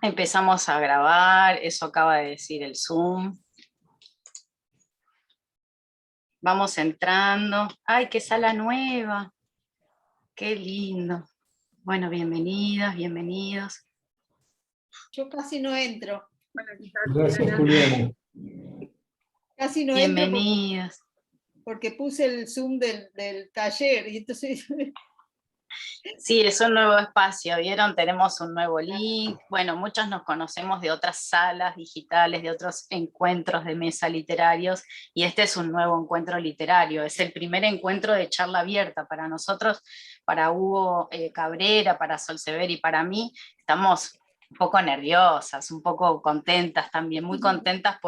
Empezamos a grabar, eso acaba de decir el Zoom. Vamos entrando. ¡Ay, qué sala nueva! ¡Qué lindo! Bueno, bienvenidas, bienvenidos. Yo casi no entro. Gracias, Juliana. Casi no entro Bienvenidas. porque puse el Zoom del taller y entonces... Sí, es un nuevo espacio, ¿vieron? Tenemos un nuevo link. Bueno, muchos nos conocemos de otras salas digitales, de otros encuentros de mesa literarios, y este es un nuevo encuentro literario. Es el primer encuentro de charla abierta para nosotros, para Hugo Cabrera, para Sol Severi y para mí. Estamos un poco nerviosas, un poco contentas también, muy contentas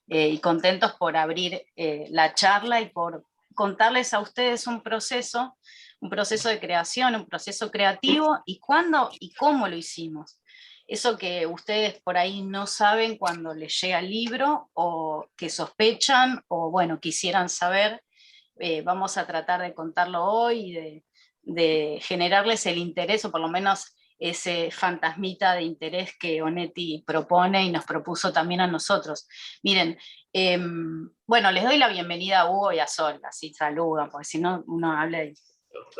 y contentos por abrir la charla y por contarles a ustedes un proceso de creación, un proceso creativo, y cuándo y cómo lo hicimos. Eso que ustedes por ahí no saben cuando les llega el libro, o que sospechan, o bueno, quisieran saber, vamos a tratar de contarlo hoy y de generarles el interés, o por lo menos ese fantasmita de interés que Onetti propone y nos propuso también a nosotros. Miren, bueno, les doy la bienvenida a Hugo y a Sol, así saludan, porque si no uno habla y...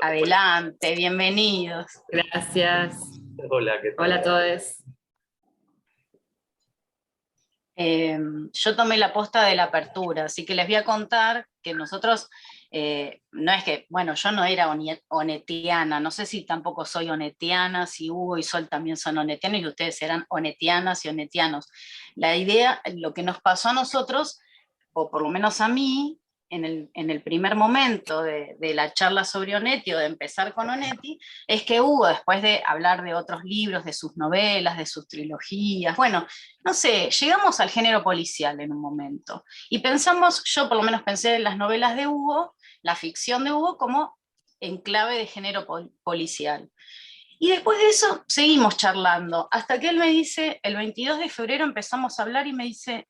Adelante, bienvenidos. Gracias. Hola, ¿qué tal? Hola a todos. Yo tomé la posta de la apertura, así que les voy a contar que nosotros, no es que, bueno, yo no era onetiana, no sé si tampoco soy onetiana, si Hugo y Sol también son onetianos y ustedes eran onetianas y onetianos. La idea, lo que nos pasó a nosotros, o por lo menos a mí, en el primer momento de la charla sobre Onetti, o de empezar con Onetti, es que Hugo, después de hablar de otros libros, de sus novelas, de sus trilogías, bueno, no sé, llegamos al género policial en un momento, y pensamos, yo por lo menos pensé en las novelas de Hugo, la ficción de Hugo, como en clave de género policial. Y después de eso seguimos charlando, hasta que él me dice, el 22 de febrero empezamos a hablar y me dice,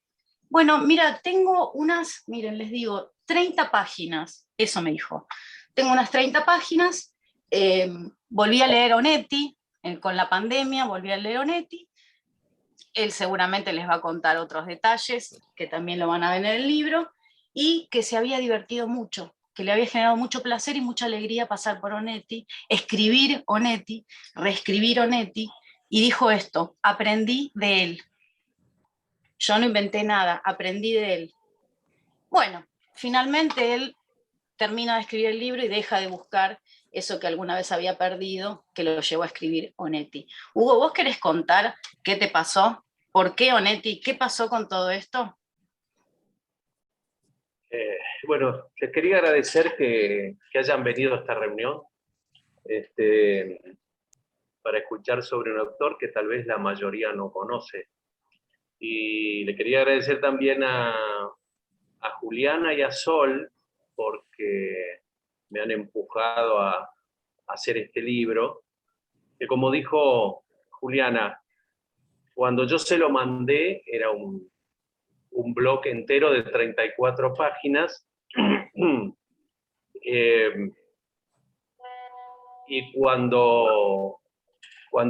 bueno, mira, tengo unas, miren, les digo, 30 páginas, eso me dijo. Tengo unas 30 páginas, volví a leer Onetti, con la pandemia volví a leer Onetti, él seguramente les va a contar otros detalles, que también lo van a ver en el libro, y que se había divertido mucho, que le había generado mucho placer y mucha alegría pasar por Onetti, escribir Onetti, reescribir Onetti, y dijo esto, aprendí de él. Yo no inventé nada, aprendí de él. Bueno, finalmente él termina de escribir el libro y deja de buscar eso que alguna vez había perdido, que lo llevó a escribir Onetti. Hugo, ¿vos querés contar qué te pasó? ¿Por qué Onetti? ¿Qué pasó con todo esto? Bueno, les quería agradecer que hayan venido a esta reunión para escuchar sobre un autor que tal vez la mayoría no conoce. Y le quería agradecer también a Juliana y a Sol, porque me han empujado a hacer este libro, que como dijo Juliana, cuando yo se lo mandé era un bloque entero de 34 páginas, y cuando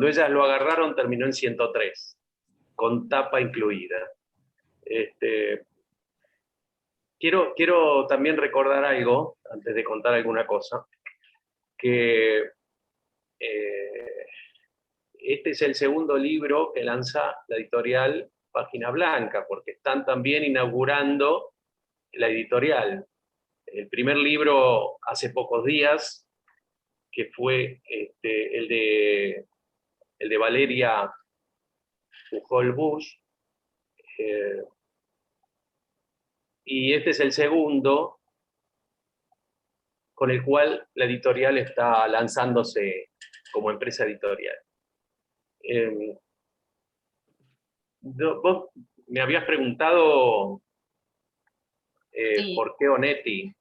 ellas lo agarraron terminó en 103, con tapa incluida. Quiero también recordar algo, antes de contar alguna cosa, que este es el segundo libro que lanza la editorial Página Blanca, porque están también inaugurando la editorial. El primer libro hace pocos días, que fue el de Valeria Pujol Bush, y este es el segundo con el cual la editorial está lanzándose como empresa editorial. Vos me habías preguntado Sí. por qué Onetti,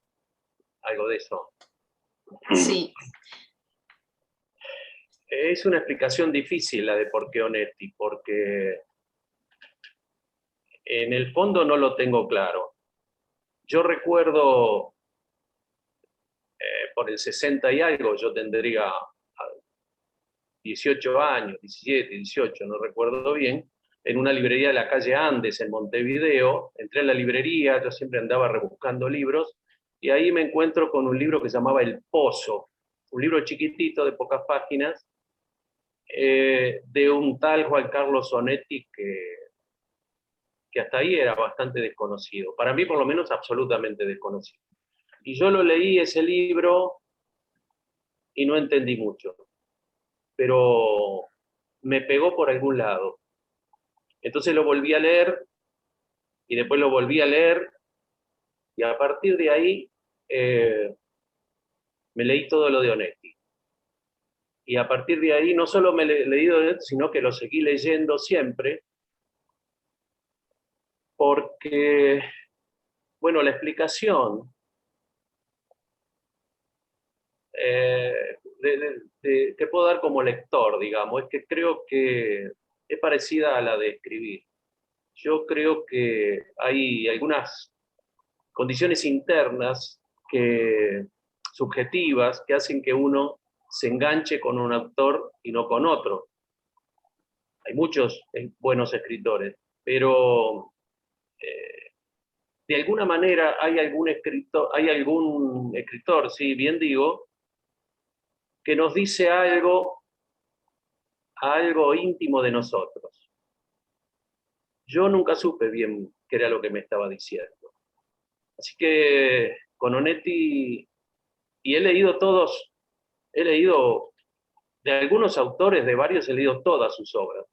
algo de eso. Sí. Es una explicación difícil la de por qué Onetti, porque en el fondo no lo tengo claro. Yo recuerdo por el 60 y algo, yo tendría 18 años, 17, 18, no recuerdo bien, en una librería de la calle Andes, en Montevideo. Entré a la librería, yo siempre andaba rebuscando libros, y ahí me encuentro con un libro que se llamaba El Pozo, un libro chiquitito de pocas páginas, de un tal Juan Carlos Onetti que hasta ahí era bastante desconocido. Para mí, por lo menos, absolutamente desconocido. Y yo lo leí ese libro y no entendí mucho, pero me pegó por algún lado. Entonces lo volví a leer y después lo volví a leer, y a partir de ahí me leí todo lo de Onetti. Y a partir de ahí no solo me he leído de Onetti, sino que lo seguí leyendo siempre, porque, bueno, la explicación que puedo dar como lector, digamos, es que creo que es parecida a la de escribir. Yo creo que hay algunas condiciones internas subjetivas que hacen que uno se enganche con un autor y no con otro. Hay muchos buenos escritores, pero de alguna manera hay algún escritor, sí, bien digo, que nos dice algo íntimo de nosotros. Yo nunca supe bien qué era lo que me estaba diciendo. Así que con Onetti, y he leído de algunos autores, de varios he leído todas sus obras,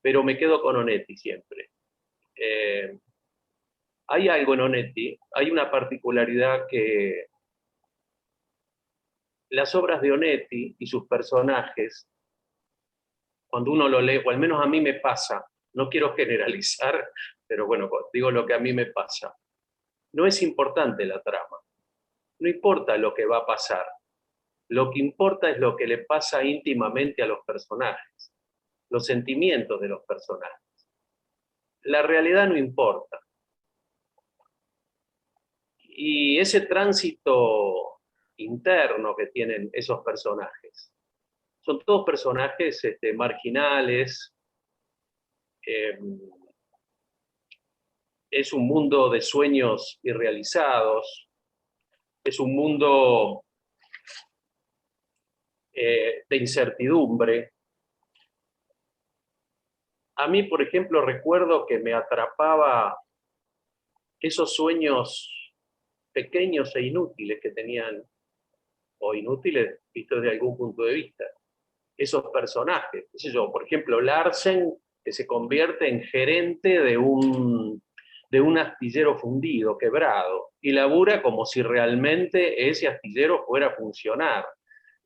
pero me quedo con Onetti siempre. Hay algo en Onetti, hay una particularidad que las obras de Onetti y sus personajes, cuando uno lo lee, o al menos a mí me pasa, no quiero generalizar, pero bueno, digo lo que a mí me pasa, no es importante la trama, no importa lo que va a pasar, lo que importa es lo que le pasa íntimamente a los personajes, los sentimientos de los personajes. La realidad no importa. Y ese tránsito interno que tienen esos personajes, son todos personajes marginales, es un mundo de sueños irrealizados, es un mundo de incertidumbre. A mí, por ejemplo, recuerdo que me atrapaba esos sueños pequeños e inútiles que tenían, o inútiles vistos desde algún punto de vista, esos personajes. ¿Qué sé yo? Por ejemplo, Larsen, que se convierte en gerente de un astillero fundido, quebrado, y labura como si realmente ese astillero fuera a funcionar.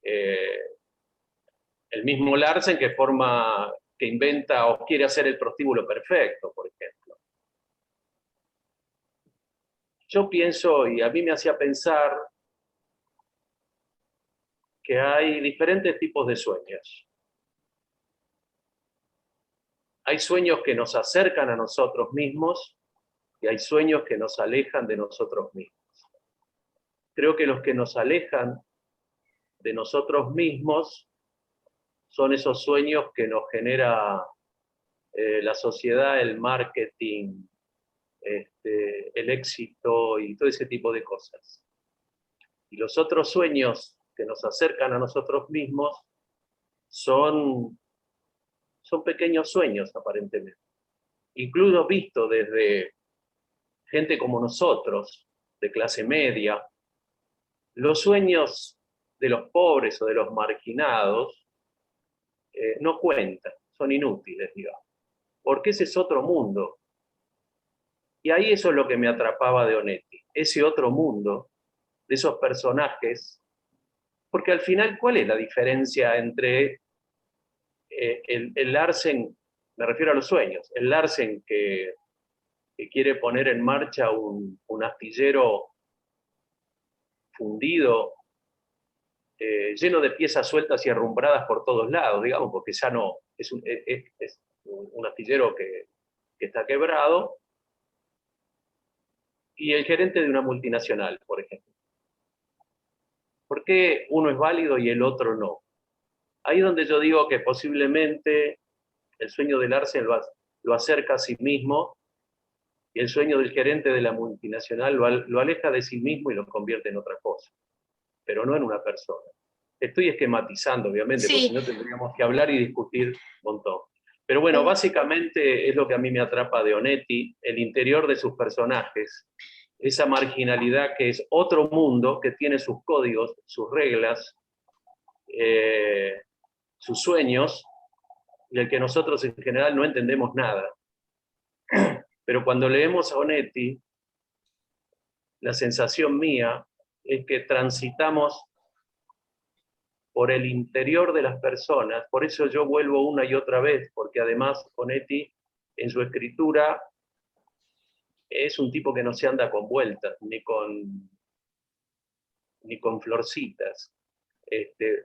El mismo Larsen que inventa o quiere hacer el prostíbulo perfecto, por ejemplo. Yo pienso, y a mí me hacía pensar, que hay diferentes tipos de sueños. Hay sueños que nos acercan a nosotros mismos y hay sueños que nos alejan de nosotros mismos. Creo que los que nos alejan de nosotros mismos son esos sueños que nos genera la sociedad, el marketing, el éxito y todo ese tipo de cosas. Y los otros sueños que nos acercan a nosotros mismos son pequeños sueños, aparentemente. Incluso visto desde gente como nosotros, de clase media, los sueños de los pobres o de los marginados no cuentan, son inútiles, digamos, porque ese es otro mundo. Y ahí eso es lo que me atrapaba de Onetti, ese otro mundo, de esos personajes, porque al final, ¿cuál es la diferencia entre el Larsen, me refiero a los sueños, el Larsen que quiere poner en marcha un astillero fundido, lleno de piezas sueltas y arrumbradas por todos lados, digamos, porque ya no, es un astillero que está quebrado, y el gerente de una multinacional, por ejemplo? ¿Por qué uno es válido y el otro no? ahí es donde yo digo que posiblemente el sueño del Arce lo acerca a sí mismo, y el sueño del gerente de la multinacional lo aleja de sí mismo y lo convierte en otra cosa, pero no en una persona. Estoy esquematizando, obviamente, porque si Sí, no tendríamos que hablar y discutir un montón. Pero bueno, básicamente es lo que a mí me atrapa de Onetti, el interior de sus personajes, esa marginalidad que es otro mundo, que tiene sus códigos, sus reglas, sus sueños, y el que nosotros en general no entendemos nada. Pero cuando leemos a Onetti, la sensación mía es que transitamos por el interior de las personas, por eso yo vuelvo una y otra vez, porque además Onetti en su escritura es un tipo que no se anda con vueltas, ni con florcitas.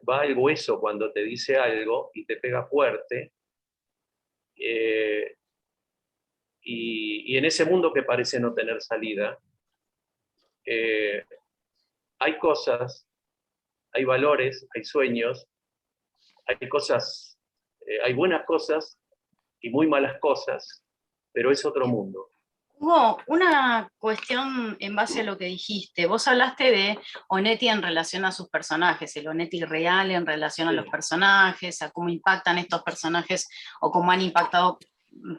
Va al hueso cuando te dice algo y te pega fuerte, y en ese mundo que parece no tener salida, hay cosas, hay valores, hay sueños, hay cosas, hay buenas cosas y muy malas cosas, pero es otro mundo. Hugo, una cuestión en base a lo que dijiste. Vos hablaste de Onetti en relación a sus personajes, el Onetti real en relación a los personajes, a cómo impactan estos personajes o cómo han impactado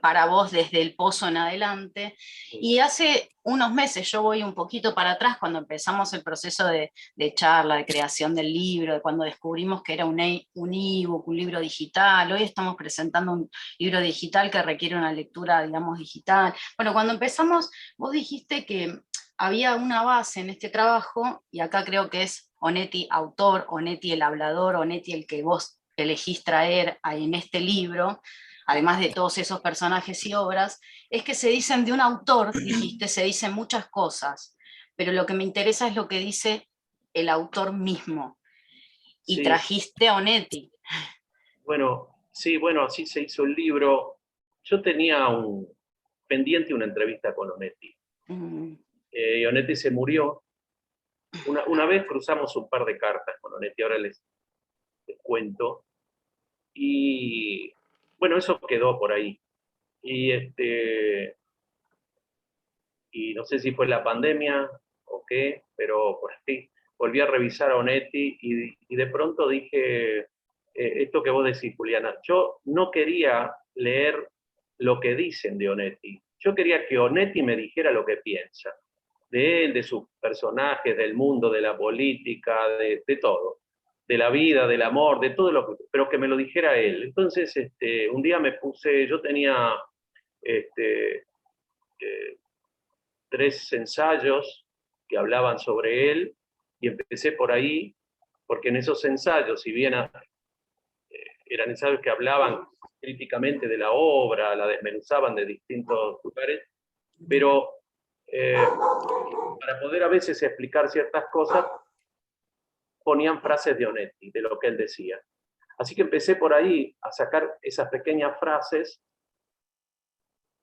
para vos desde el Pozo en adelante. Y hace unos meses, yo voy un poquito para atrás, cuando empezamos el proceso de charla, de creación del libro, de cuando descubrimos que era un ebook, un libro digital. Hoy estamos presentando un libro digital que requiere una lectura, digamos, digital. Bueno, cuando empezamos, vos dijiste que había una base en este trabajo, y acá creo que es Onetti autor, Onetti el hablador, Onetti el que vos elegís traer en este libro, además de todos esos personajes y obras, es que se dicen de un autor, dijiste, se dicen muchas cosas, pero lo que me interesa es lo que dice el autor mismo. Y Sí, trajiste a Onetti. bueno, sí, bueno, así se hizo el libro. Yo tenía pendiente una entrevista con Onetti. Mm. Y Onetti se murió. Una vez cruzamos un par de cartas con Onetti, ahora les cuento. Y bueno, eso quedó por ahí. Y, y no sé si fue la pandemia o qué, pero por ahí volví a revisar a Onetti y de pronto dije, esto que vos decís, Juliana, yo no quería leer lo que dicen de Onetti, yo quería que Onetti me dijera lo que piensa, de él, de sus personajes, del mundo, de la política, de todo, de la vida, del amor, de todo lo que, pero que me lo dijera él. Entonces, un día me puse, yo tenía este, eh, 3 ensayos que hablaban sobre él, y empecé por ahí, porque en esos ensayos, si bien eran ensayos que hablaban críticamente de la obra, la desmenuzaban de distintos lugares, pero para poder a veces explicar ciertas cosas, ponían frases de Onetti, de lo que él decía. Así que empecé por ahí a sacar esas pequeñas frases.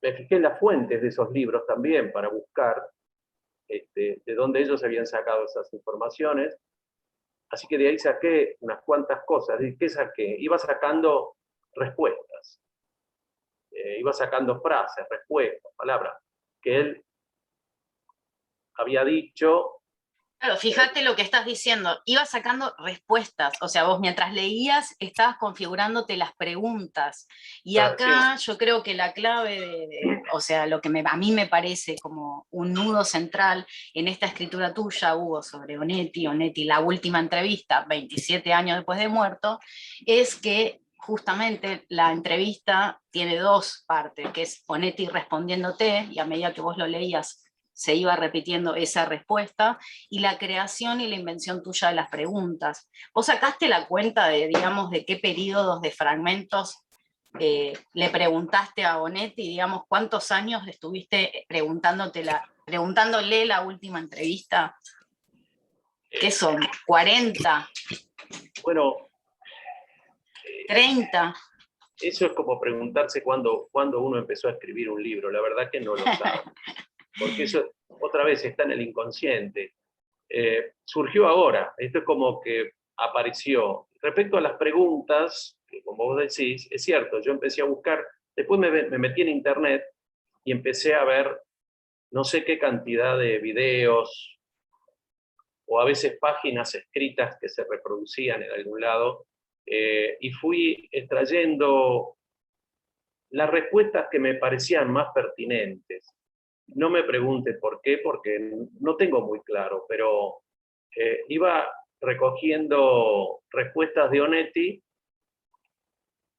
Me fijé en las fuentes de esos libros también para buscar de dónde ellos habían sacado esas informaciones. Así que de ahí saqué unas cuantas cosas. ¿Y qué saqué? Iba sacando respuestas, iba sacando frases, respuestas, palabras que él había dicho. Claro, fíjate lo que estás diciendo, ibas sacando respuestas, o sea, vos mientras leías estabas configurándote las preguntas, y Sí, acá yo creo que la clave o sea, lo que a mí me parece como un nudo central en esta escritura tuya, Hugo, sobre Onetti, la última entrevista, 27 años después de muerto, es que justamente la entrevista tiene 2 partes, que es Onetti respondiéndote, y a medida que vos lo leías se iba repitiendo esa respuesta, y la creación y la invención tuya de las preguntas. ¿Vos sacaste la cuenta de, digamos, de qué periodos de fragmentos le preguntaste a Onetti, digamos, cuántos años estuviste preguntándole la última entrevista? ¿Qué son? ¿40? Bueno, ¿30? eso es como preguntarse cuándo uno empezó a escribir un libro. La verdad que no lo sabe, porque eso otra vez está en el inconsciente. Surgió ahora, esto es como que apareció. respecto a las preguntas, que como vos decís, es cierto, yo empecé a buscar, después me metí en internet y empecé a ver no sé qué cantidad de videos o a veces páginas escritas que se reproducían en algún lado, y fui extrayendo las respuestas que me parecían más pertinentes. No me pregunte por qué, porque no tengo muy claro, pero iba recogiendo respuestas de Onetti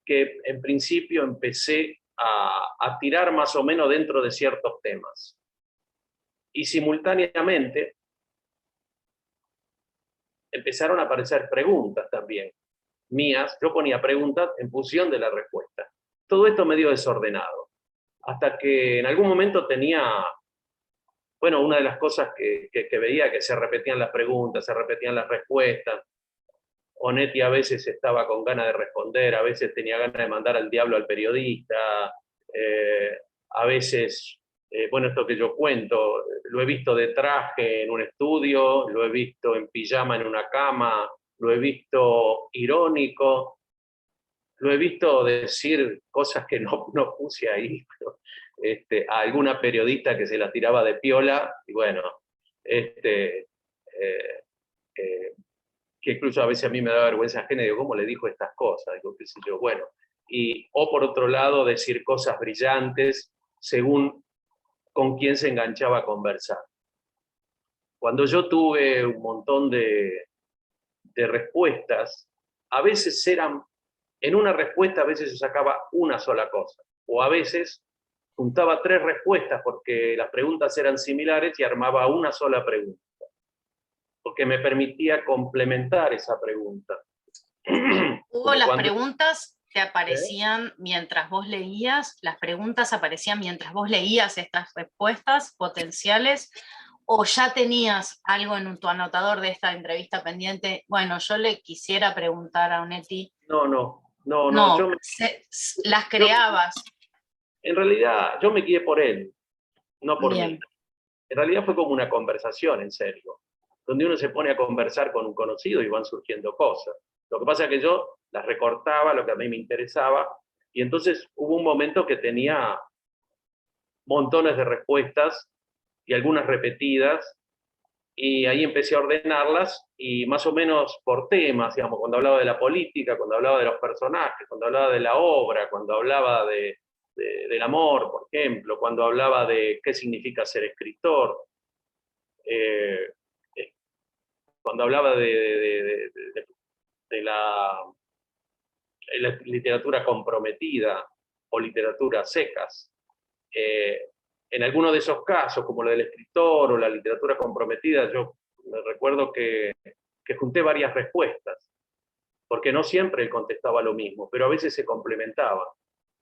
que en principio empecé a tirar más o menos dentro de ciertos temas. Y simultáneamente empezaron a aparecer preguntas también mías. Yo ponía preguntas en función de la respuesta. Todo esto medio desordenado. Hasta que en algún momento tenía, bueno, una de las cosas que veía, que se repetían las preguntas, se repetían las respuestas. Onetti a veces estaba con ganas de responder, a veces tenía ganas de mandar al diablo al periodista, a veces, bueno, esto que yo cuento, lo he visto de traje en un estudio, lo he visto en pijama en una cama, lo he visto irónico, lo he visto decir cosas que no puse ahí, pero, a alguna periodista que se la tiraba de piola, y bueno, que incluso a veces a mí me da vergüenza ajena, digo, ¿cómo le dijo estas cosas? Digo, qué sé yo, bueno. O por otro lado, decir cosas brillantes según con quién se enganchaba a conversar. Cuando yo tuve un montón de respuestas, a veces en una respuesta a veces yo sacaba una sola cosa, o a veces juntaba 3 respuestas porque las preguntas eran similares y armaba una sola pregunta, porque me permitía complementar esa pregunta. Hubo las preguntas que aparecían mientras vos leías, las preguntas aparecían mientras vos leías estas respuestas potenciales, o ya tenías algo en tu anotador de esta entrevista pendiente. Bueno, yo le quisiera preguntar a Onetti. No, las creabas. En realidad, yo me guié por él, no por mí. En realidad fue como una conversación, en serio, donde uno se pone a conversar con un conocido y van surgiendo cosas. Lo que pasa es que yo las recortaba, lo que a mí me interesaba, y entonces hubo un momento que tenía montones de respuestas y algunas repetidas, y ahí empecé a ordenarlas, y más o menos por temas, digamos, cuando hablaba de la política, cuando hablaba de los personajes, cuando hablaba de la obra, cuando hablaba del amor, por ejemplo, cuando hablaba de qué significa ser escritor, cuando hablaba de la literatura comprometida o literatura secas. En alguno de esos casos, como lo del escritor o la literatura comprometida, yo me recuerdo que junté varias respuestas, porque no siempre él contestaba lo mismo, pero a veces se complementaban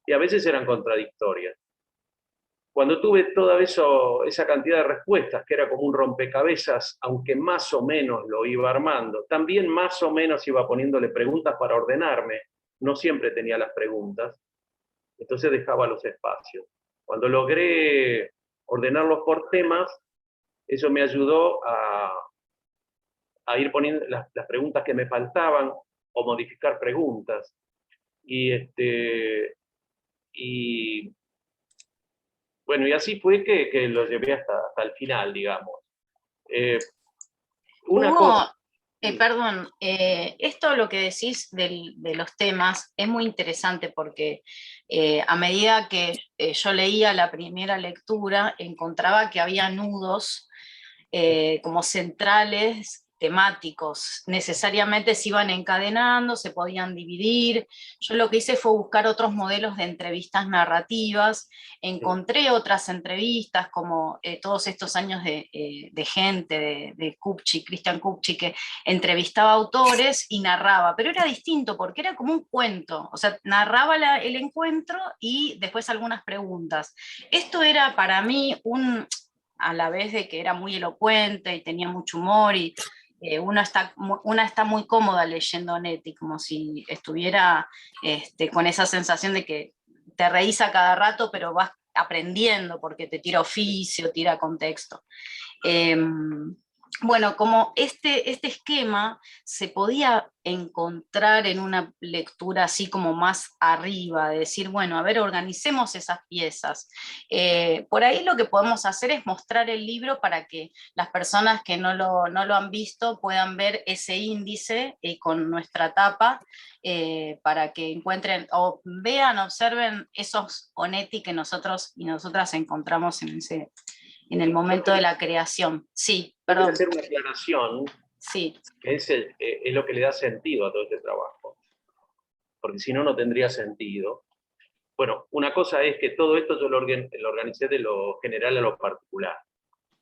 y a veces eran contradictorias. Cuando tuve toda esa cantidad de respuestas, que era como un rompecabezas, aunque más o menos lo iba armando, también más o menos iba poniéndole preguntas para ordenarme, no siempre tenía las preguntas, entonces dejaba los espacios. Cuando logré ordenarlos por temas, eso me ayudó a ir poniendo las preguntas que me faltaban o modificar preguntas. Bueno, y así fue que lo llevé hasta el final, digamos. Perdón, esto lo que decís de los temas es muy interesante porque a medida que yo leía la primera lectura, encontraba que había nudos como centrales temáticos, necesariamente se iban encadenando, se podían dividir. Yo lo que hice fue buscar otros modelos de entrevistas narrativas, encontré otras entrevistas como todos estos años de gente, de Kupchik, Christian Kupchik, que entrevistaba autores y narraba, pero era distinto porque era como un cuento, o sea, narraba el encuentro y después algunas preguntas. Esto era para mí a la vez de que era muy elocuente y tenía mucho humor, y una está muy cómoda leyendo Onetti, como si estuviera con esa sensación de que te reís a cada rato, pero vas aprendiendo porque te tira oficio, tira contexto. bueno, como este esquema se podía encontrar en una lectura así como más arriba, de decir, bueno, a ver, organicemos esas piezas. Por ahí lo que podemos hacer es mostrar el libro para que las personas que no lo han visto puedan ver ese índice con nuestra tapa, para que encuentren, o vean, observen esos Onetti que nosotros y nosotras encontramos en el momento de la creación. Sí, Voy a perdón. hacer una aclaración, Sí. que es lo que le da sentido a todo este trabajo, porque si no, no tendría sentido. Bueno, una cosa es que todo esto yo lo organicé de lo general a lo particular.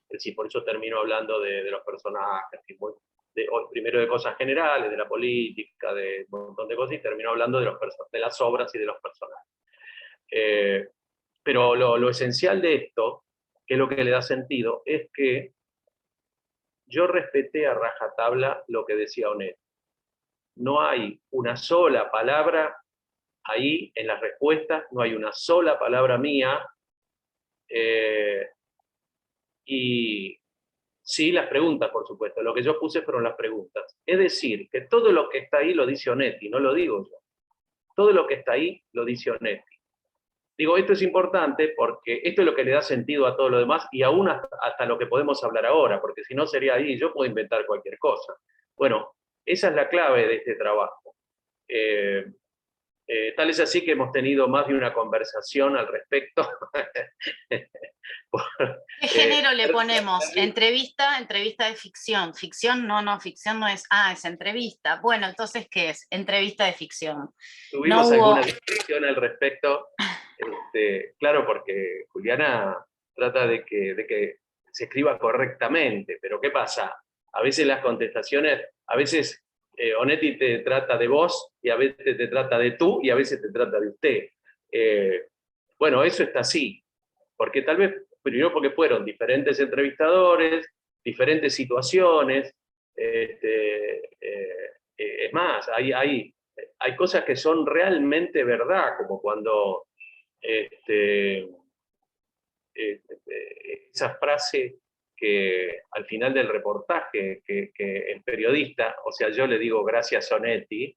Es decir, por eso termino hablando de los personajes, primero de cosas generales, de la política, de un montón de cosas, y termino hablando de las obras y de los personajes. Pero lo esencial de esto, que es lo que le da sentido, es que yo respeté a rajatabla lo que decía Onetti. No hay una sola palabra ahí en las respuestas, no hay una sola palabra mía, y sí las preguntas, por supuesto. Lo que yo puse fueron las preguntas. Es decir, que todo lo que está ahí lo dice Onetti, no lo digo yo. Todo lo que está ahí lo dice Onetti. Digo, esto es importante porque esto es lo que le da sentido a todo lo demás y aún hasta lo que podemos hablar ahora, porque si no sería ahí, yo puedo inventar cualquier cosa. Bueno, esa es la clave de este trabajo. Tal es así que hemos tenido más de una conversación al respecto. ¿Qué género le ponemos? Entrevista, entrevista de ficción. Ficción, no, ficción no es, es entrevista. Bueno, entonces, ¿qué es? Entrevista de ficción. Tuvimos No hubo... alguna discusión al respecto, claro, porque Juliana trata de que se escriba correctamente, pero ¿qué pasa? A veces las contestaciones, a veces Onetti te trata de vos, y a veces te trata de tú, y a veces te trata de usted. Bueno, eso está así, porque tal vez, primero porque fueron diferentes entrevistadores, diferentes situaciones, es más, hay cosas que son realmente verdad, como cuando esa frase que al final del reportaje, que el periodista, o sea, yo le digo gracias Onetti,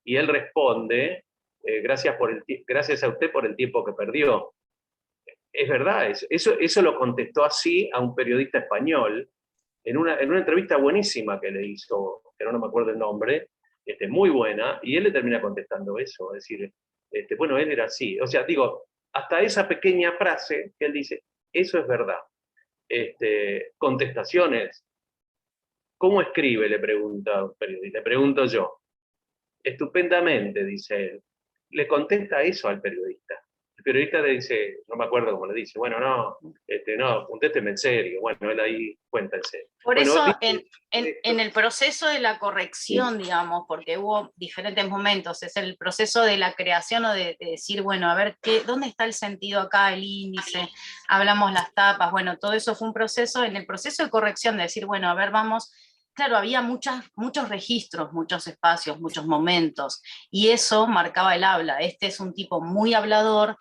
y él responde, gracias a usted por el tiempo que perdió. Es verdad, eso lo contestó así a un periodista español, en una entrevista buenísima que le hizo, que no me acuerdo el nombre, muy buena, y él le termina contestando eso, es decir, bueno, él era así. O sea, digo, hasta esa pequeña frase que él dice, eso es verdad. Contestaciones. ¿Cómo escribe? Le pregunta un periodista. Le pregunto yo. Estupendamente, dice él. Le contesta eso al periodista. El periodista le dice, no me acuerdo cómo le dice, bueno, no, contésteme en serio. Bueno, él ahí cuenta en serio. Por Bueno, eso, en el proceso de la corrección, digamos, porque hubo diferentes momentos, es el proceso de la creación o de decir, bueno, a ver, ¿dónde está el sentido acá, el índice? Hablamos las tapas, bueno, todo eso fue un proceso. En el proceso de corrección, de decir, bueno, a ver, vamos, claro, había muchos registros, muchos espacios, muchos momentos, y eso marcaba el habla. Este es un tipo muy hablador,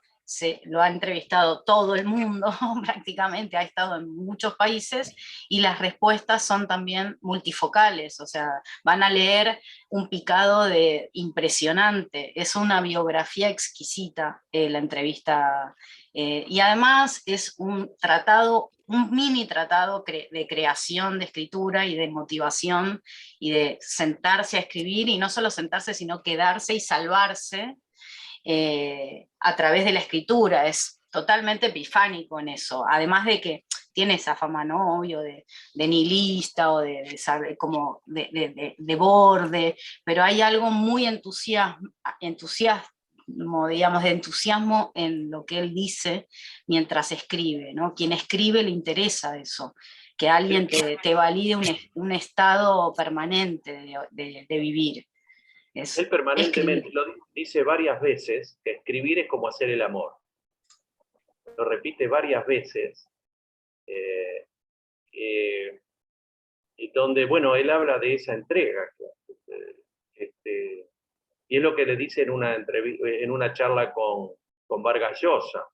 lo ha entrevistado todo el mundo prácticamente, ha estado en muchos países, y las respuestas son también multifocales, o sea, van a leer un picado impresionante, es una biografía exquisita la entrevista, y además es un tratado, un mini tratado de creación, de escritura y de motivación, y de sentarse a escribir, y no solo sentarse, sino quedarse y salvarse a través de la escritura. Es totalmente epifánico en eso, además de que tiene esa fama, ¿no? Obvio, de nihilista o como de borde, pero hay algo muy entusiasmo, digamos, de entusiasmo en lo que él dice mientras escribe, ¿no? Quien escribe le interesa eso, que alguien te valide un estado permanente de vivir. Él permanentemente lo dice varias veces, que escribir es como hacer el amor. Lo repite varias veces. Y donde, bueno, él habla de esa entrega. Y es lo que le dice en una charla con Vargas Llosa.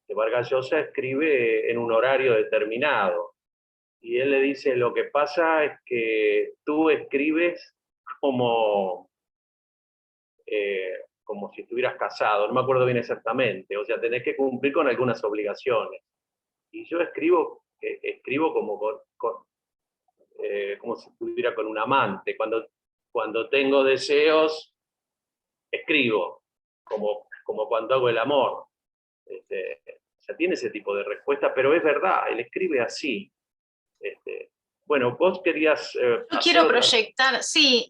Que Vargas Llosa escribe en un horario determinado. y él le dice, lo que pasa es que tú escribes como, como si estuvieras casado, no me acuerdo bien exactamente, o sea, tenés que cumplir con algunas obligaciones. Y yo escribo como, como si estuviera con un amante. Cuando tengo deseos, escribo, como cuando hago el amor. O sea, tiene ese tipo de respuesta, pero es verdad, él escribe así. Bueno, vos querías... Yo quiero proyectar, sí,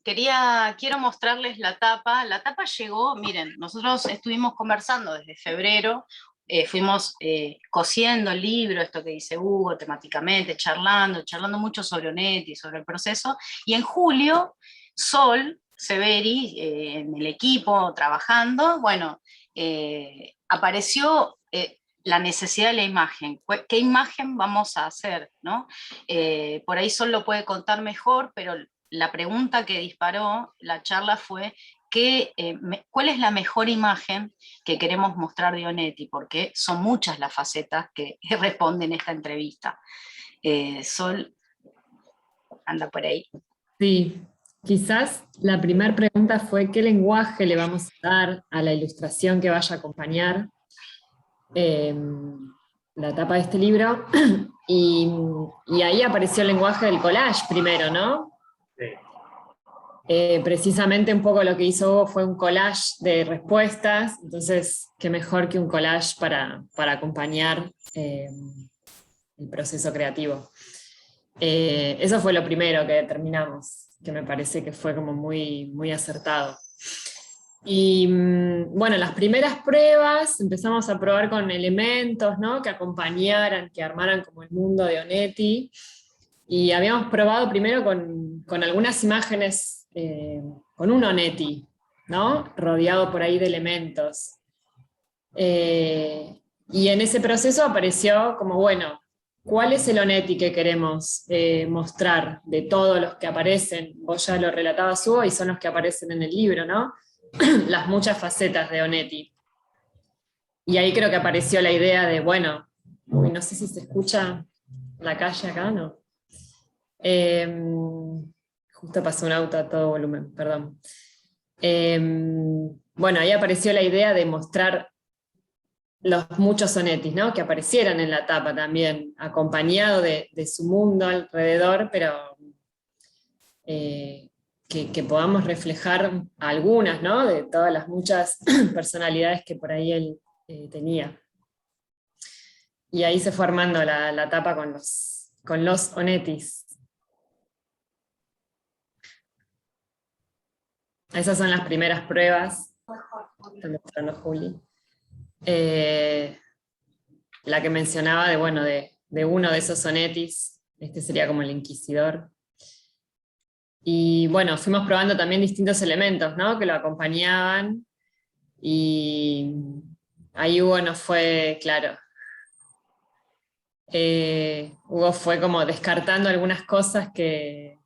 quiero mostrarles la tapa. La tapa llegó, miren, nosotros estuvimos conversando desde febrero, fuimos cosiendo el libro, esto que dice Hugo, temáticamente, charlando mucho sobre Onetti, sobre el proceso, y en julio, Sol Severi, en el equipo, trabajando, bueno, apareció la necesidad de la imagen. ¿Qué imagen vamos a hacer, ¿no? Por ahí Sol lo puede contar mejor, pero la pregunta que disparó la charla fue ¿cuál es la mejor imagen que queremos mostrar de Onetti? Porque son muchas las facetas que responden esta entrevista. Sol, anda por ahí. Sí, quizás la primera pregunta fue ¿qué lenguaje le vamos a dar a la ilustración que vaya a acompañar la tapa de este libro? Y ahí apareció el lenguaje del collage primero, ¿no? Sí. Precisamente un poco lo que hizo Hugo fue un collage de respuestas, entonces qué mejor que un collage para acompañar el proceso creativo. Eso fue lo primero que determinamos, que me parece que fue como muy, muy acertado. Y bueno, las primeras pruebas empezamos a probar con elementos, ¿no? Que acompañaran, que armaran como el mundo de Onetti. Y habíamos probado primero con algunas imágenes, con un Onetti, ¿no? Rodeado por ahí de elementos. Y en ese proceso apareció como, bueno, ¿cuál es el Onetti que queremos mostrar de todos los que aparecen? Vos ya lo relatabas, Hugo, y son los que aparecen en el libro, ¿no? Las muchas facetas de Onetti. Y ahí creo que apareció la idea de, bueno, no sé si se escucha la calle acá, ¿no? Justo pasó un auto a todo volumen, perdón. Bueno, ahí apareció la idea de mostrar los muchos Onettis, ¿no? Que aparecieran en la tapa también, acompañado de su mundo alrededor, pero que podamos reflejar algunas, ¿no? De todas las muchas personalidades que por ahí él tenía. Y ahí se fue armando la tapa con los Onettis. Esas son las primeras pruebas. Está mostrando Juli. La que mencionaba de, bueno, de uno de esos Onettis, este sería como el inquisidor. Y bueno, fuimos probando también distintos elementos, ¿no? Que lo acompañaban, y ahí Hugo nos fue, claro, Hugo fue como descartando algunas cosas que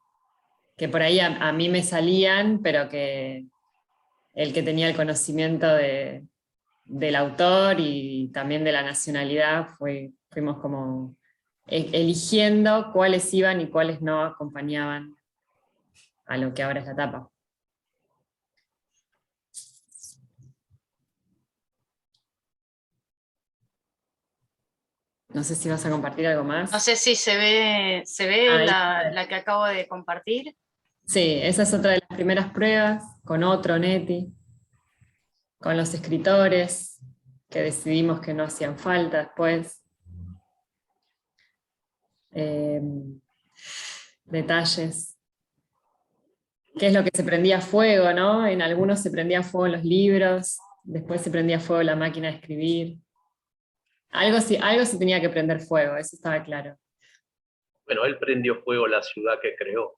por ahí a mí me salían, pero que el que tenía el conocimiento del autor y también de la nacionalidad, fuimos como eligiendo cuáles iban y cuáles no acompañaban a lo que ahora es la tapa. No sé si vas a compartir algo más. No sé si se ve la que acabo de compartir. Sí, esa es otra de las primeras pruebas, con otro Onetti, con los escritores, que decidimos que no hacían falta después. Detalles. ¿Qué es lo que se prendía fuego, no? En algunos se prendía fuego los libros, después se prendía fuego la máquina de escribir. Algo se tenía que prender fuego, eso estaba claro. Bueno, él prendió fuego la ciudad que creó.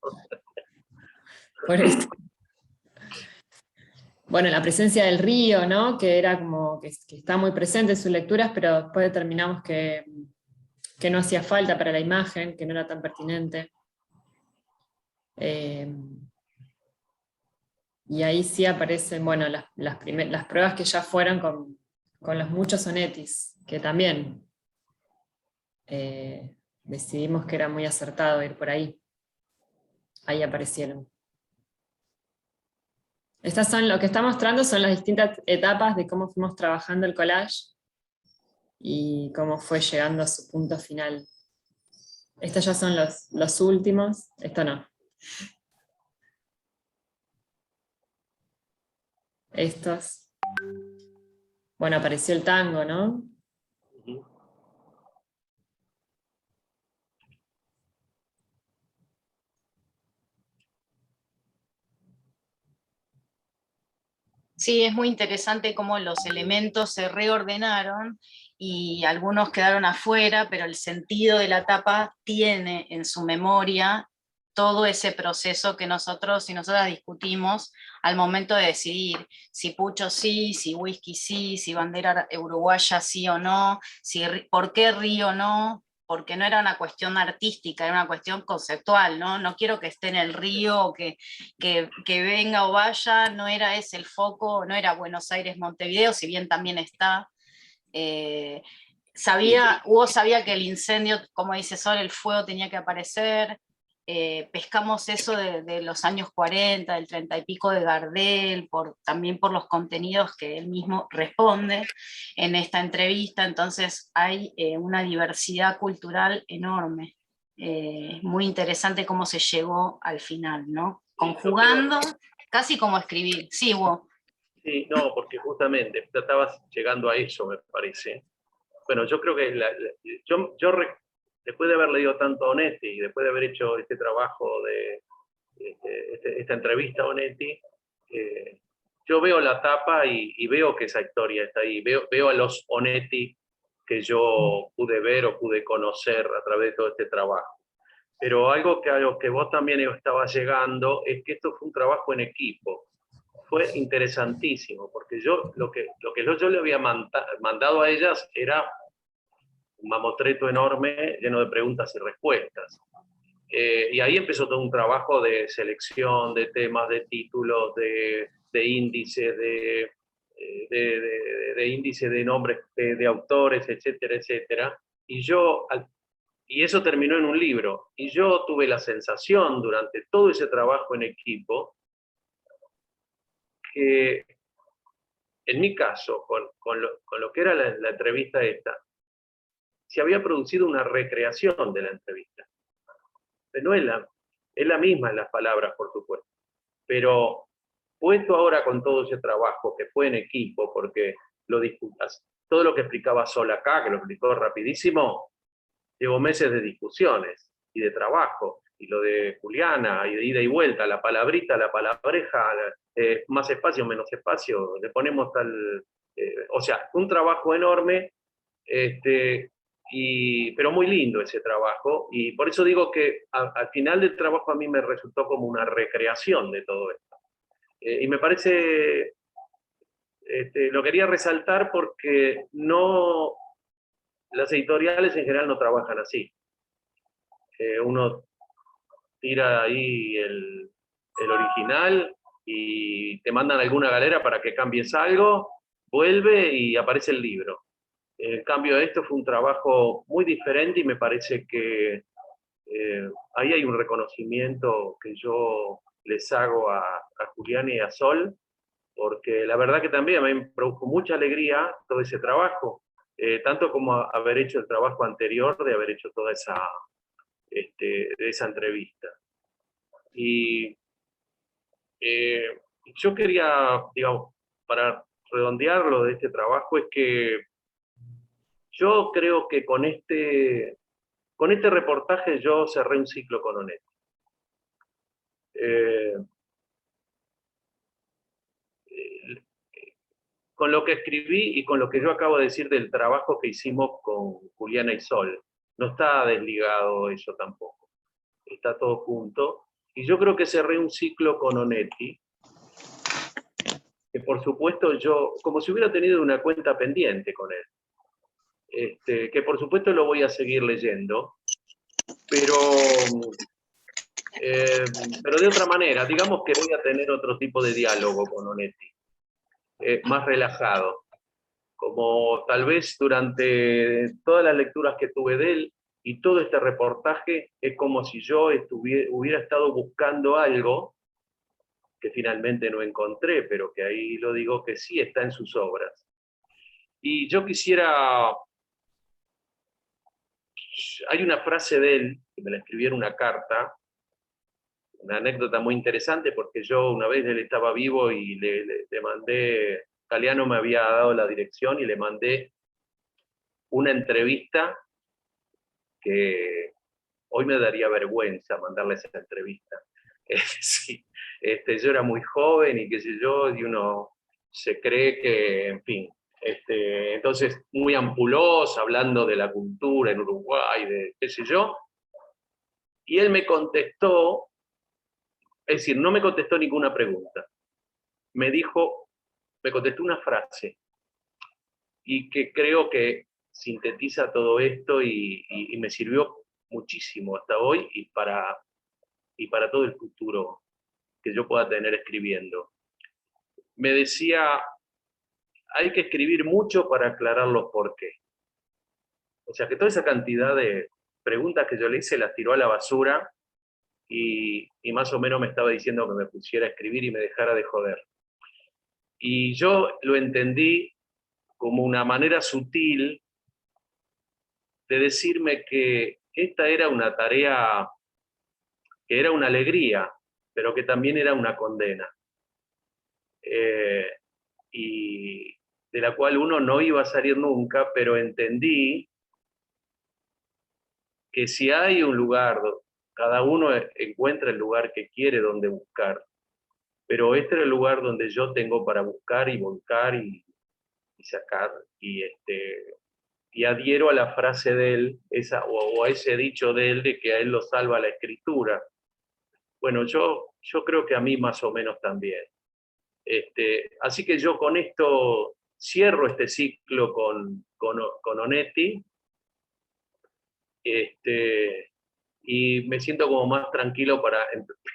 Por esto. Bueno, la presencia del río, ¿no? Que era como que está muy presente en sus lecturas, pero después determinamos que no hacía falta para la imagen, que no era tan pertinente. Y ahí sí aparecen, bueno, las pruebas que ya fueron con los muchos Onettis, que también decidimos que era muy acertado ir por ahí. Ahí aparecieron. Estas son, lo que está mostrando son las distintas etapas de cómo fuimos trabajando el collage y cómo fue llegando a su punto final. Estos ya son los últimos, esto no. Estos. Bueno, apareció el tango, ¿no? Ujú. Sí, es muy interesante cómo los elementos se reordenaron y algunos quedaron afuera, pero el sentido de la tapa tiene en su memoria todo ese proceso que nosotros y nosotras discutimos al momento de decidir si pucho sí, si whisky sí, si bandera uruguaya sí o no, si, por qué río no, porque no era una cuestión artística, era una cuestión conceptual, ¿no? No quiero que esté en el río o que venga o vaya, no era ese el foco, no era Buenos Aires, Montevideo, si bien también está. Hugo sabía que el incendio, como dice Sol, el fuego tenía que aparecer. Pescamos eso de los años 40, del 30 y pico de Gardel, también por los contenidos que él mismo responde en esta entrevista, entonces hay una diversidad cultural enorme. Muy interesante cómo se llegó al final, ¿no? Conjugando, casi como escribir. Sí, Hugo. Sí, no, porque justamente estabas llegando a eso, me parece. Bueno, yo creo que después de haber leído tanto a Onetti y después de haber hecho este trabajo de esta entrevista a Onetti, yo veo la tapa y veo que esa historia está ahí. Veo a los Onetti que yo pude ver o pude conocer a través de todo este trabajo. Pero algo a lo que vos también estabas llegando es que esto fue un trabajo en equipo. Fue interesantísimo, porque lo que yo le había mandado a ellas era un mamotreto enorme lleno de preguntas y respuestas. Y ahí empezó todo un trabajo de selección, de temas, de títulos, de índices, de índice de nombres de autores, etcétera, etcétera. Y eso terminó en un libro. Y yo tuve la sensación durante todo ese trabajo en equipo que, en mi caso, con lo que era la entrevista esta, se había producido una recreación de la entrevista. No es la misma en las palabras, por supuesto, pero puesto ahora con todo ese trabajo que fue en equipo, porque lo discutas, todo lo que explicaba Sol acá, que lo explicó rapidísimo, llevo meses de discusiones y de trabajo, y lo de Juliana, y de ida y vuelta, la palabrita, la palabreja, más espacio, menos espacio, le ponemos tal... o sea, un trabajo enorme, pero muy lindo ese trabajo, y por eso digo que al final del trabajo a mí me resultó como una recreación de todo esto. Y me parece, lo quería resaltar porque las editoriales en general no trabajan así. Uno tira ahí el original y te mandan alguna galera para que cambies algo, vuelve y aparece el libro. En cambio, esto fue un trabajo muy diferente y me parece que ahí hay un reconocimiento que yo les hago a Julián y a Sol, porque la verdad que también a mí me produjo mucha alegría todo ese trabajo, tanto como haber hecho el trabajo anterior de haber hecho toda esa entrevista. Y yo quería, digamos, para redondearlo de este trabajo, es que yo creo que con este reportaje yo cerré un ciclo con Onetti. Con lo que escribí y con lo que yo acabo de decir del trabajo que hicimos con Juliana y Sol, no está desligado eso tampoco. Está todo junto. Y yo creo que cerré un ciclo con Onetti, que por supuesto yo, como si hubiera tenido una cuenta pendiente con él, que por supuesto lo voy a seguir leyendo, pero de otra manera, digamos que voy a tener otro tipo de diálogo con Onetti, más relajado, como tal vez durante todas las lecturas que tuve de él y todo este reportaje es como si yo hubiera estado buscando algo que finalmente no encontré, pero que ahí lo digo que sí está en sus obras. Y yo quisiera... Hay una frase de él, que me la escribió en una carta, una anécdota muy interesante, porque yo una vez él estaba vivo y le mandé, Galeano me había dado la dirección y le mandé una entrevista que hoy me daría vergüenza mandarle esa entrevista. Sí, yo era muy joven y qué sé yo, y uno se cree que, en fin, entonces muy ampulosa, hablando de la cultura en Uruguay, de qué sé yo, y él me contestó, es decir, no me contestó ninguna pregunta, me contestó una frase, y que creo que sintetiza todo esto y me sirvió muchísimo hasta hoy y para todo el futuro que yo pueda tener escribiendo. Me decía, hay que escribir mucho para aclarar los porqués. O sea, que toda esa cantidad de preguntas que yo le hice las tiró a la basura y más o menos me estaba diciendo que me pusiera a escribir y me dejara de joder. Y yo lo entendí como una manera sutil de decirme que esta era una tarea, que era una alegría, pero que también era una condena. Y de la cual uno no iba a salir nunca, pero entendí que si hay un lugar, cada uno encuentra el lugar que quiere donde buscar, pero este era el lugar donde yo tengo para buscar y volcar y sacar, y adhiero a la frase de él, o a ese dicho de él, de que a él lo salva la escritura. Bueno, yo creo que a mí más o menos también. Así que yo con esto cierro este ciclo con Onetti, y me siento como más tranquilo para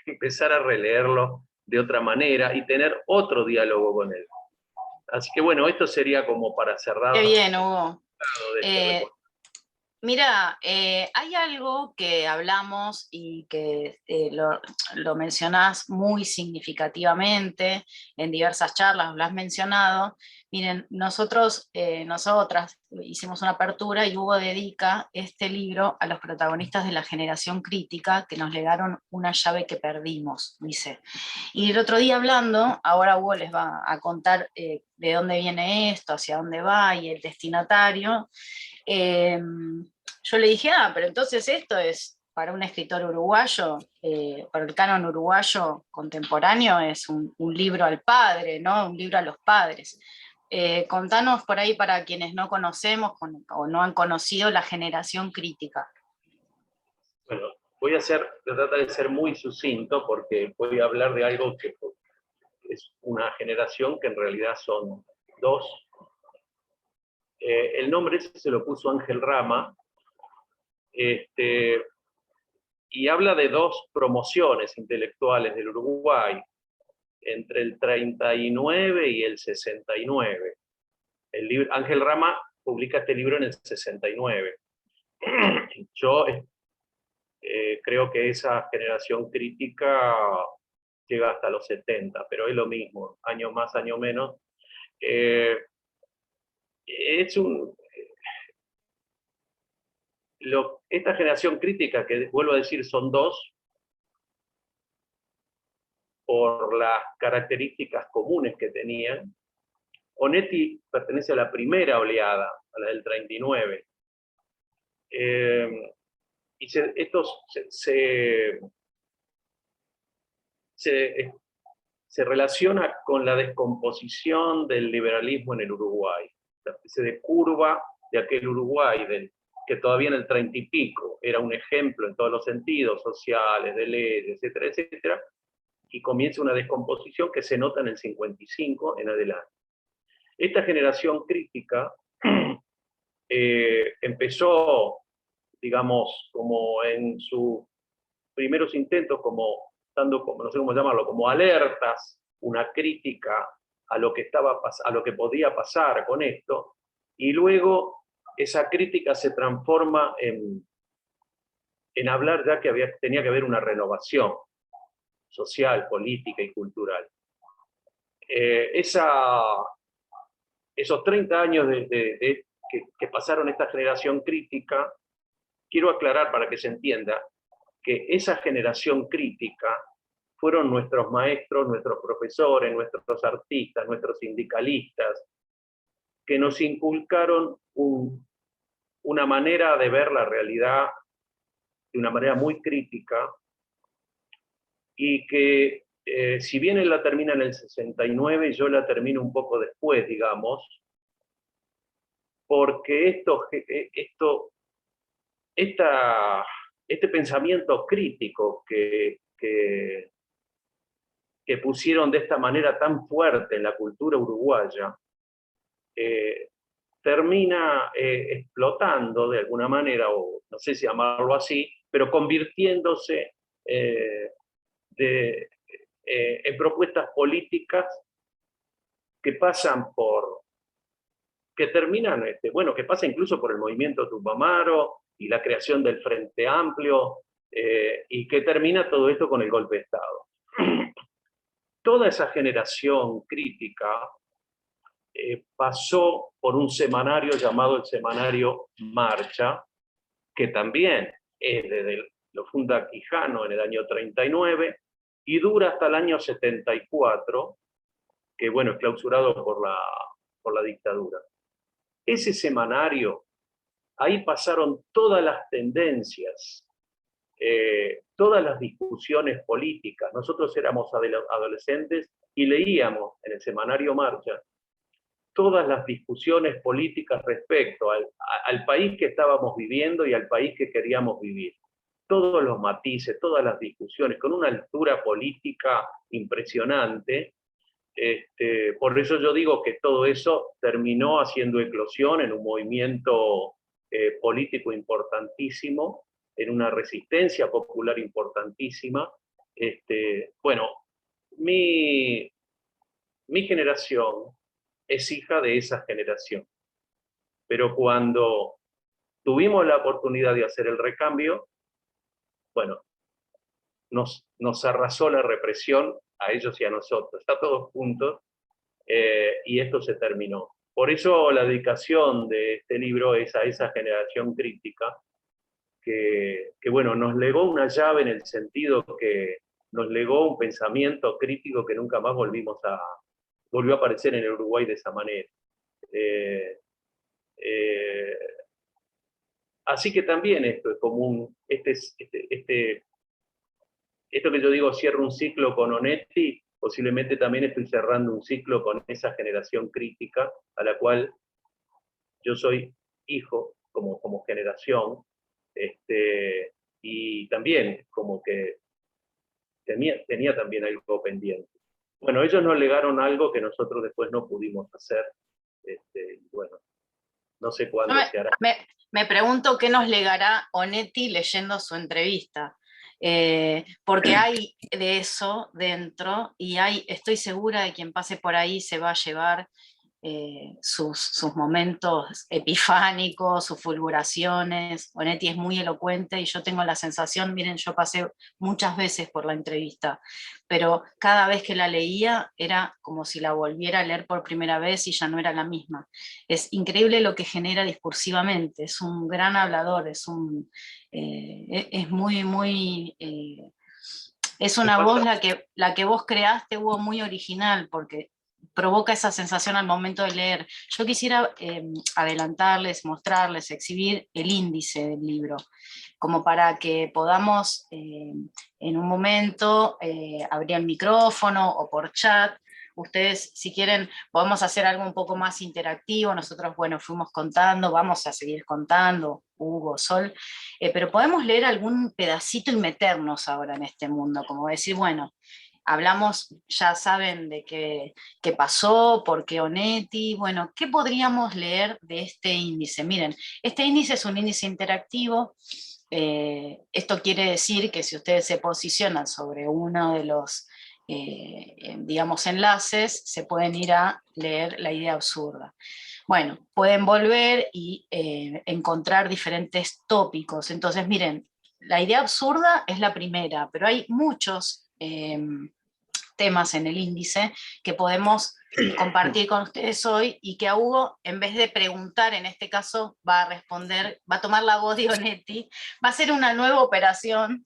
empezar a releerlo de otra manera y tener otro diálogo con él. Así que bueno, esto sería como para cerrar. Qué bien, Hugo. De Mira, hay algo que hablamos y que lo mencionás muy significativamente en diversas charlas, lo has mencionado. Miren, nosotras hicimos una apertura y Hugo dedica este libro a los protagonistas de la generación crítica que nos legaron una llave que perdimos, dice. Y el otro día hablando, ahora Hugo les va a contar de dónde viene esto, hacia dónde va y el destinatario. Yo le dije, pero entonces esto es para un escritor uruguayo, para el canon uruguayo contemporáneo, es un libro al padre, ¿no? Un libro a los padres. Contanos por ahí para quienes no conocemos o no han conocido la generación crítica. Bueno, voy a tratar de ser muy sucinto porque voy a hablar de algo que es una generación que en realidad son dos. El nombre ese se lo puso Ángel Rama, y habla de dos promociones intelectuales del Uruguay, entre el 39 y el 69. Ángel Rama publica este libro en el 69. Yo creo que esa generación crítica llega hasta los 70, pero es lo mismo, año más, año menos. Esta generación crítica, que vuelvo a decir son dos, por las características comunes que tenían. Onetti pertenece a la primera oleada, a la del 39. Y estos se relaciona con la descomposición del liberalismo en el Uruguay, la especie de curva de aquel Uruguay que todavía en el 30 y pico era un ejemplo en todos los sentidos, sociales, de leyes, etcétera, etcétera, y comienza una descomposición que se nota en el 55 en adelante. Esta generación crítica empezó, digamos, como en sus primeros intentos, no sé cómo llamarlo, como alertas, una crítica a lo que podía pasar con esto, y luego esa crítica se transforma en en hablar ya que tenía que haber una renovación social, política y cultural. Esos 30 años que pasaron esta generación crítica, quiero aclarar para que se entienda que esa generación crítica fueron nuestros maestros, nuestros profesores, nuestros artistas, nuestros sindicalistas, que nos inculcaron una manera de ver la realidad de una manera muy crítica, y que si bien él la termina en el 69, yo la termino un poco después, digamos, porque este pensamiento crítico que pusieron de esta manera tan fuerte en la cultura uruguaya, termina explotando de alguna manera, o no sé si llamarlo así, pero convirtiéndose en propuestas políticas que pasan que terminan, que pasa incluso por el movimiento Tupamaro y la creación del Frente Amplio, y que termina todo esto con el golpe de Estado. Toda esa generación crítica pasó por un semanario llamado el Semanario Marcha, que también lo funda Quijano en el año 39 y dura hasta el año 74, que bueno, es clausurado por la dictadura. Ese semanario, ahí pasaron todas las tendencias, todas las discusiones políticas. Nosotros éramos adolescentes y leíamos en el Semanario Marcha todas las discusiones políticas respecto al país que estábamos viviendo y al país que queríamos vivir. Todos los matices, todas las discusiones, con una altura política impresionante. Por eso yo digo que todo eso terminó haciendo eclosión en un movimiento político importantísimo, en una resistencia popular importantísima. Bueno, mi generación es hija de esa generación. Pero cuando tuvimos la oportunidad de hacer el recambio, bueno, nos arrasó la represión a ellos y a nosotros, a todos juntos, y esto se terminó. Por eso la dedicación de este libro es a esa generación crítica que bueno, nos legó una llave en el sentido que nos legó un pensamiento crítico que nunca más volvió a aparecer en el Uruguay de esa manera. Así que también esto es como esto que yo digo, cierro un ciclo con Onetti, posiblemente también estoy cerrando un ciclo con esa generación crítica a la cual yo soy hijo como generación, y también como que tenía también algo pendiente. Bueno, ellos nos legaron algo que nosotros después no pudimos hacer, bueno, no sé cuándo se hará. Me pregunto qué nos legará Onetti leyendo su entrevista, porque hay de eso dentro, y estoy segura de quien pase por ahí se va a llevar sus momentos epifánicos, sus fulguraciones. Onetti es muy elocuente y yo tengo la sensación, miren, yo pasé muchas veces por la entrevista, pero cada vez que la leía era como si la volviera a leer por primera vez y ya no era la misma. Es increíble lo que genera discursivamente, es un gran hablador, es muy, muy... es una voz la que vos creaste, Hugo, muy original, porque provoca esa sensación al momento de leer. Yo quisiera adelantarles, mostrarles, exhibir el índice del libro, como para que podamos en un momento abrir el micrófono o por chat. Ustedes, si quieren, podemos hacer algo un poco más interactivo. Nosotros, bueno, fuimos contando, vamos a seguir contando, Hugo, Sol, pero podemos leer algún pedacito y meternos ahora en este mundo, como decir, bueno, hablamos, ya saben de qué pasó, por qué Onetti, bueno, ¿qué podríamos leer de este índice? Miren, este índice es un índice interactivo. Esto quiere decir que si ustedes se posicionan sobre uno de los, digamos, enlaces, se pueden ir a leer la idea absurda. Bueno, pueden volver y encontrar diferentes tópicos. Entonces, miren, la idea absurda es la primera, pero hay muchos temas en el índice que podemos compartir con ustedes hoy, y que a Hugo, en vez de preguntar, en este caso va a responder, va a tomar la voz de Onetti, va a hacer una nueva operación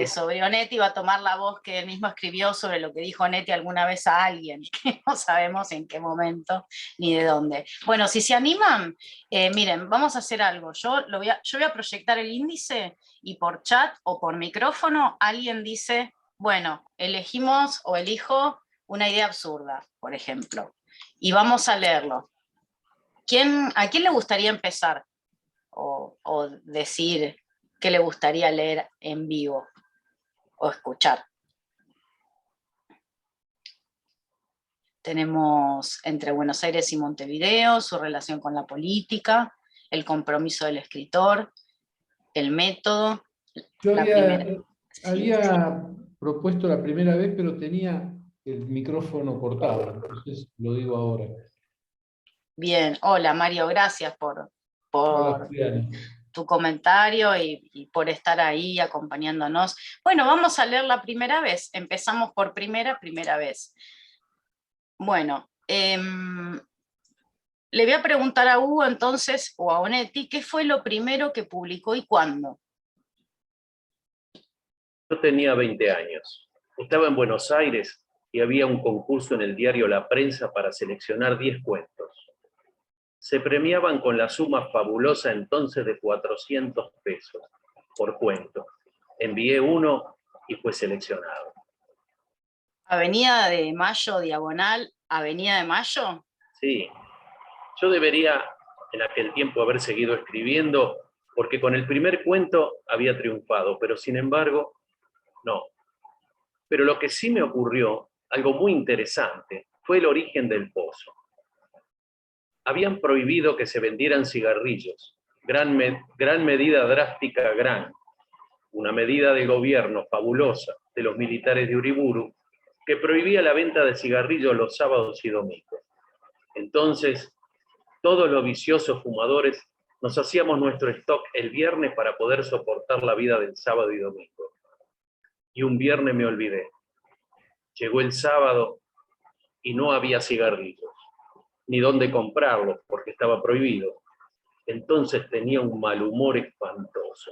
sobre Onetti, va a tomar la voz que él mismo escribió sobre lo que dijo Onetti alguna vez a alguien, que no sabemos en qué momento ni de dónde. Bueno, si se animan, miren, vamos a hacer algo, yo voy a proyectar el índice, y por chat o por micrófono alguien dice, bueno, elegimos o elijo una idea absurda, por ejemplo, y vamos a leerlo. ¿A quién le gustaría empezar? O decir qué le gustaría leer en vivo o escuchar. Tenemos Entre Buenos Aires y Montevideo, su relación con la política, el compromiso del escritor, el método. Yo la primera. había propuesto la primera vez, pero tenía el micrófono cortado, entonces lo digo ahora. Bien, hola Mario, gracias por Hola, Juliana. tu comentario y por estar ahí acompañándonos. Bueno, vamos a leer la primera vez, empezamos por primera vez. Bueno, le voy a preguntar a Hugo entonces, o a Onetti, ¿qué fue lo primero que publicó y cuándo? Yo tenía 20 años. Estaba en Buenos Aires y había un concurso en el diario La Prensa para seleccionar 10 cuentos. Se premiaban con la suma fabulosa entonces de 400 pesos por cuento. Envié uno y fue seleccionado. Avenida de Mayo, diagonal, Avenida de Mayo. Sí, yo debería en aquel tiempo haber seguido escribiendo, porque con el primer cuento había triunfado, pero sin embargo, no. Pero lo que sí me ocurrió, algo muy interesante, fue el origen del pozo. Habían prohibido que se vendieran cigarrillos, gran medida drástica, una medida de gobierno fabulosa de los militares de Uriburu, que prohibía la venta de cigarrillos los sábados y domingos. Entonces, todos los viciosos fumadores nos hacíamos nuestro stock el viernes para poder soportar la vida del sábado y domingo. Y un viernes me olvidé. Llegó el sábado y no había cigarrillos, ni dónde comprarlos porque estaba prohibido. Entonces tenía un mal humor espantoso.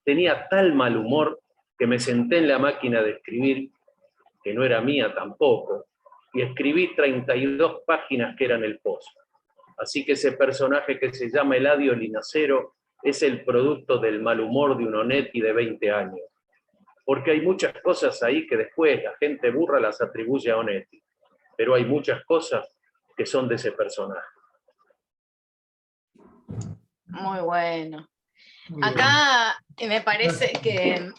Tenía tal mal humor que me senté en la máquina de escribir, que no era mía tampoco, y escribí 32 páginas que eran el pozo. Así que ese personaje que se llama Eladio Linacero es el producto del mal humor de un Onetti de 20 años. Porque hay muchas cosas ahí que después la gente burra las atribuye a Onetti, pero hay muchas cosas que son de ese personaje. Muy bueno. Acá me parece que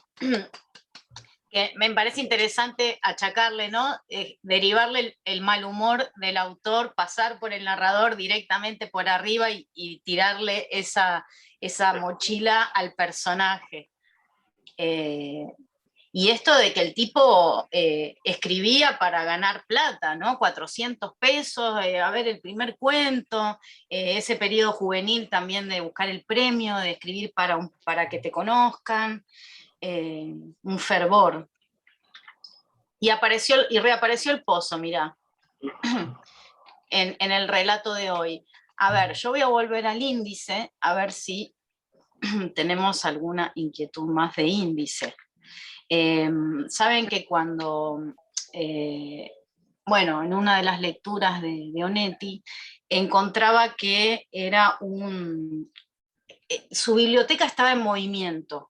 me parece interesante achacarle, ¿no? Derivarle el mal humor del autor, pasar por el narrador directamente por arriba y tirarle esa mochila al personaje. Y esto de que el tipo escribía para ganar plata, ¿no? 400 pesos, a ver, el primer cuento, ese periodo juvenil también de buscar el premio, de escribir para que te conozcan. Un fervor. Y reapareció el pozo, mirá, en el relato de hoy. A ver, yo voy a volver al índice, a ver si tenemos alguna inquietud más de índice. Saben que cuando, bueno, en una de las lecturas de Onetti, encontraba que era su biblioteca estaba en movimiento.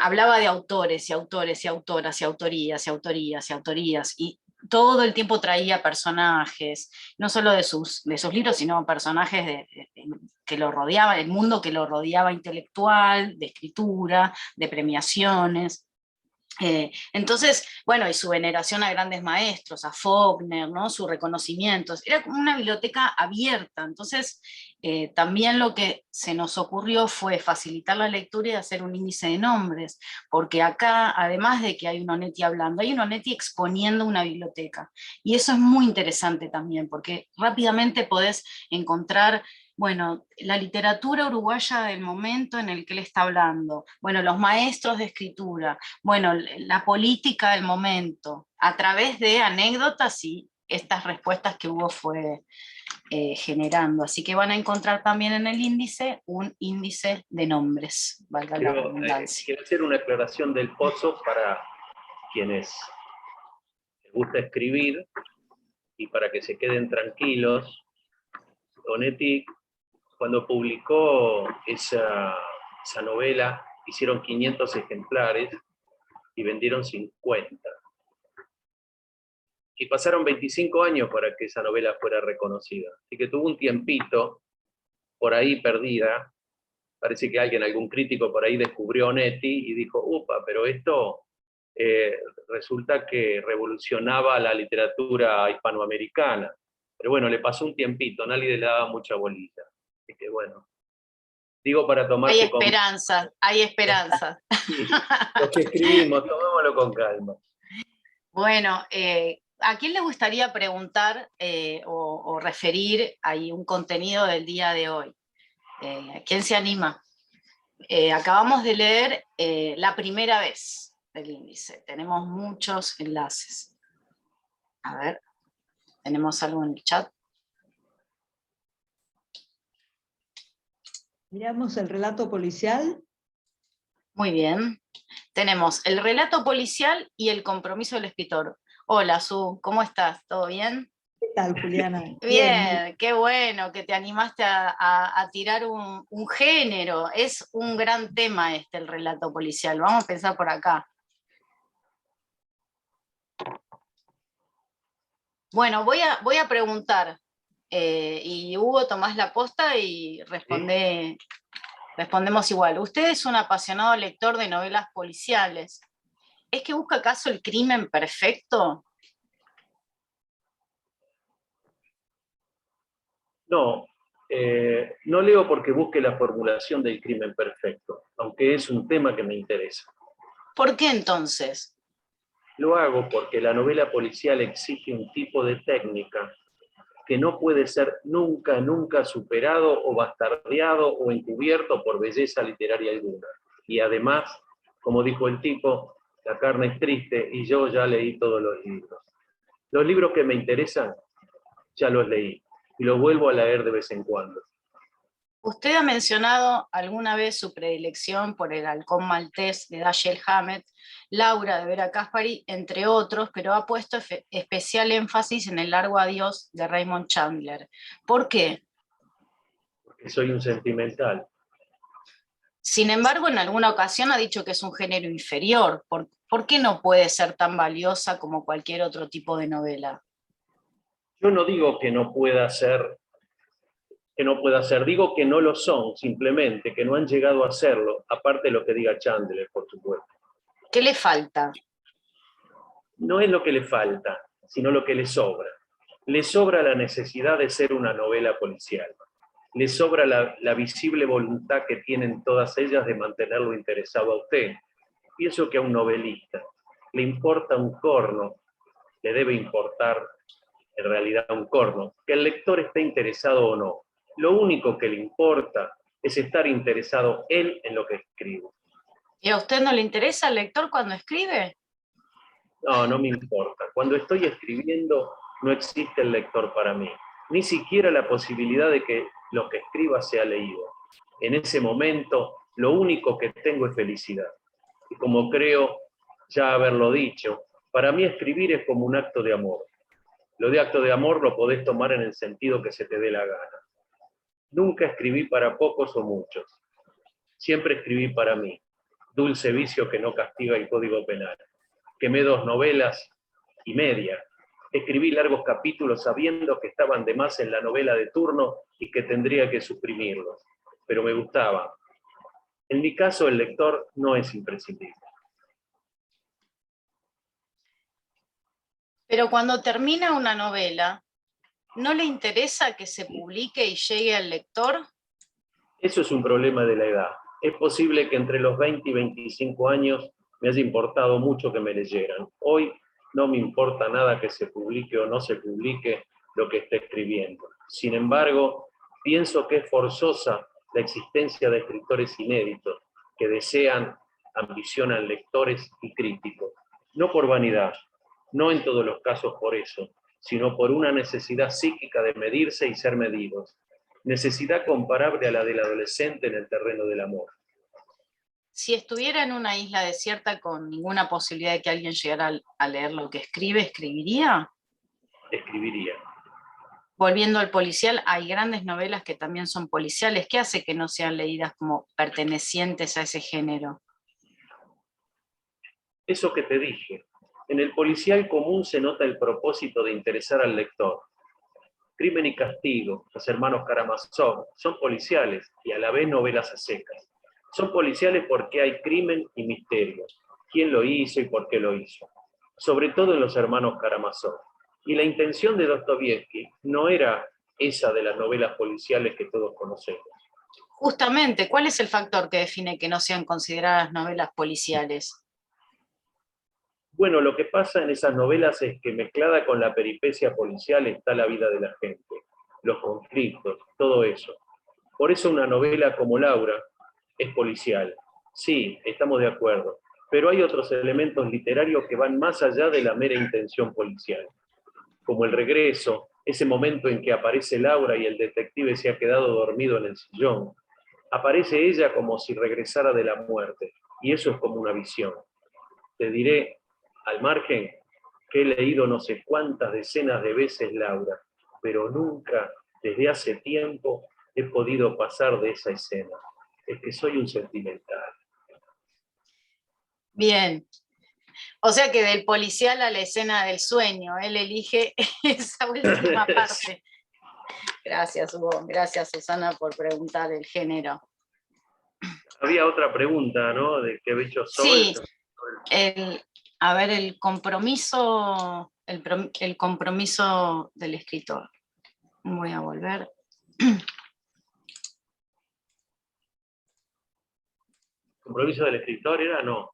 Hablaba de autores y autores y autoras y autorías y autorías y autorías, y todo el tiempo traía personajes, no solo de sus libros, sino personajes que lo rodeaban, el mundo que lo rodeaba intelectual, de escritura, de premiaciones. Entonces, bueno, y su veneración a grandes maestros, a Faulkner, ¿no? Sus reconocimientos, era como una biblioteca abierta. Entonces, también lo que se nos ocurrió fue facilitar la lectura y hacer un índice de nombres, porque acá, además de que hay un Onetti hablando, hay un Onetti exponiendo una biblioteca, y eso es muy interesante también, porque rápidamente podés encontrar Bueno, la literatura uruguaya del momento en el que él está hablando, bueno, los maestros de escritura, bueno, la política del momento, a través de anécdotas y estas respuestas que Hugo fue generando. Así que van a encontrar también en el índice un índice de nombres, valga la redundancia. Quiero hacer una aclaración del Pozo para quienes les gusta escribir y para que se queden tranquilos. Onetti, cuando publicó esa novela, hicieron 500 ejemplares y vendieron 50. Y pasaron 25 años para que esa novela fuera reconocida. Así que tuvo un tiempito por ahí perdida. Parece que alguien, algún crítico por ahí descubrió a Onetti y dijo, upa, pero esto resulta que revolucionaba la literatura hispanoamericana. Pero bueno, le pasó un tiempito, nadie le daba mucha bolilla. Así que bueno, digo para tomarse... Hay esperanza, hay esperanza. Sí, los que escribimos, tomémoslo con calma. Bueno, ¿a quién le gustaría preguntar o referir ahí un contenido del día de hoy? ¿Quién se anima? Acabamos de leer la primera vez del índice. Tenemos muchos enlaces. A ver, ¿tenemos algo en el chat? Miramos el relato policial. Muy bien. Tenemos el relato policial y el compromiso del escritor. Hola, Su, ¿cómo estás? ¿Todo bien? ¿Qué tal, Juliana? Bien, qué bueno que te animaste a tirar un género. Es un gran tema el relato policial. Vamos a pensar por acá. Bueno, voy a preguntar. Y Hugo, tomás la posta y respondemos igual. Usted es un apasionado lector de novelas policiales. ¿Es que busca acaso el crimen perfecto? No, no leo porque busque la formulación del crimen perfecto, aunque es un tema que me interesa. ¿Por qué entonces? Lo hago porque la novela policial exige un tipo de técnica que no puede ser nunca, nunca superado o bastardeado o encubierto por belleza literaria alguna. Y además, como dijo el tipo, la carne es triste y yo ya leí todos los libros. Los libros que me interesan, ya los leí y los vuelvo a leer de vez en cuando. Usted ha mencionado alguna vez su predilección por El halcón maltés de Dashiell Hammett, Laura de Vera Caspary, entre otros, pero ha puesto especial énfasis en El largo adiós de Raymond Chandler. ¿Por qué? Porque soy un sentimental. Sin embargo, en alguna ocasión ha dicho que es un género inferior. ¿Por qué no puede ser tan valiosa como cualquier otro tipo de novela? Yo no digo que no pueda ser, digo que no lo son, simplemente, que no han llegado a serlo, aparte de lo que diga Chandler, por supuesto. ¿Qué le falta? No es lo que le falta, sino lo que le sobra. Le sobra la necesidad de ser una novela policial. Le sobra la visible voluntad que tienen todas ellas de mantenerlo interesado a usted. Pienso que a un novelista le importa un corno, le debe importar en realidad un corno, que el lector esté interesado o no. Lo único que le importa es estar interesado él en lo que escribe. ¿Y a usted no le interesa el lector cuando escribe? No, no me importa. Cuando estoy escribiendo no existe el lector para mí. Ni siquiera la posibilidad de que lo que escriba sea leído. En ese momento lo único que tengo es felicidad. Y como creo ya haberlo dicho, para mí escribir es como un acto de amor. Lo de acto de amor lo podés tomar en el sentido que se te dé la gana. Nunca escribí para pocos o muchos. Siempre escribí para mí. Dulce vicio que no castiga el Código Penal. Quemé 2 novelas y media. Escribí largos capítulos sabiendo que estaban de más en la novela de turno y que tendría que suprimirlos. Pero me gustaba. En mi caso, el lector no es imprescindible. Pero cuando termina una novela, ¿no le interesa que se publique y llegue al lector? Eso es un problema de la edad. Es posible que entre los 20 y 25 años me haya importado mucho que me leyeran. Hoy no me importa nada que se publique o no se publique lo que esté escribiendo. Sin embargo, Pienso que es forzosa la existencia de escritores inéditos que desean, ambicionan lectores y críticos, no por vanidad, no en todos los casos por eso, sino por una necesidad psíquica de medirse y ser medidos, necesidad comparable a la del adolescente en el terreno del amor. Si estuviera en una isla desierta con ninguna posibilidad de que alguien llegara a leer lo que escribe, ¿escribiría? Escribiría. Volviendo al policial, hay grandes novelas que también son policiales. ¿Qué hace que no sean leídas como pertenecientes a ese género? Eso que te dije, en el policial común se nota el propósito de interesar al lector. Crimen y Castigo, Los Hermanos Karamazov, son policiales y a la vez novelas a secas. Son policiales porque hay crimen y misterio. ¿Quién lo hizo y por qué lo hizo? Sobre todo en Los Hermanos Karamazov. Y la intención de Dostoyevsky no era esa de las novelas policiales que todos conocemos. Justamente, ¿cuál es el factor que define que no sean consideradas novelas policiales? Bueno, lo que pasa en esas novelas es que mezclada con la peripecia policial está la vida de la gente, los conflictos, todo eso. Por eso una novela como Laura es policial. Sí, estamos de acuerdo, pero hay otros elementos literarios que van más allá de la mera intención policial. Como el regreso, ese momento en que aparece Laura y el detective se ha quedado dormido en el sillón. Aparece ella como si regresara de la muerte, y eso es como una visión. Te diré, al margen, que he leído no sé cuántas decenas de veces Laura, pero nunca, desde hace tiempo, he podido pasar de esa escena. Es que soy un sentimental. Bien. O sea que del policial a la escena del sueño, él elige esa última parte. Gracias, Hugo. Gracias, Susana, por preguntar el género. Había otra pregunta, ¿no? De qué bicho soy. Sí, a ver, el compromiso del escritor. Voy a volver. ¿Compromiso del escritor era? No.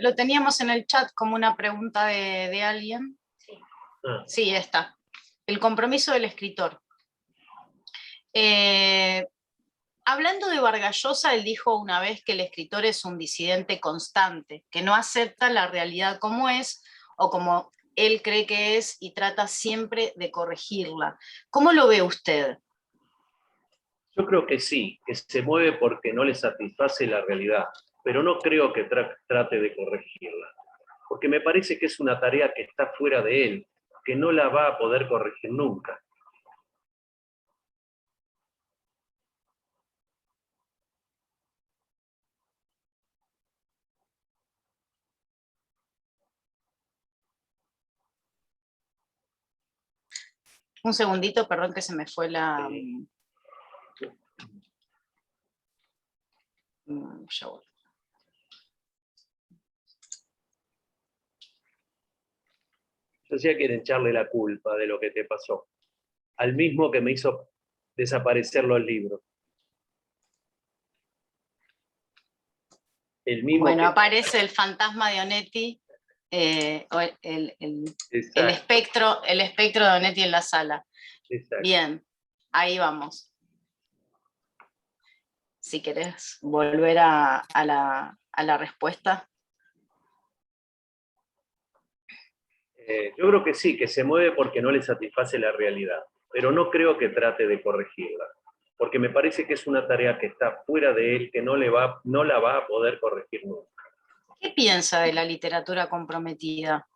Lo teníamos en el chat como una pregunta de alguien. Ah. Sí, está. El compromiso del escritor. Hablando de Vargas Llosa, él dijo una vez que el escritor es un disidente constante, que no acepta la realidad como es o como él cree que es y trata siempre de corregirla. ¿Cómo lo ve usted? Yo creo que sí, que se mueve porque no le satisface la realidad, pero no creo que trate de corregirla, porque me parece que es una tarea que está fuera de él, que no la va a poder corregir nunca. Un segundito, perdón que se me fue la... Ya voy. Yo decía que echarle la culpa de lo que te pasó, al mismo que me hizo desaparecer los libros. El mismo bueno, que... aparece el fantasma de Onetti, el espectro de Onetti en la sala. Exacto. Bien, ahí vamos. Si querés volver a la respuesta. Yo creo que sí, que se mueve porque no le satisface la realidad, pero no creo que trate de corregirla, porque me parece que es una tarea que está fuera de él, que no la va a poder corregir nunca. ¿Qué piensa de la literatura comprometida?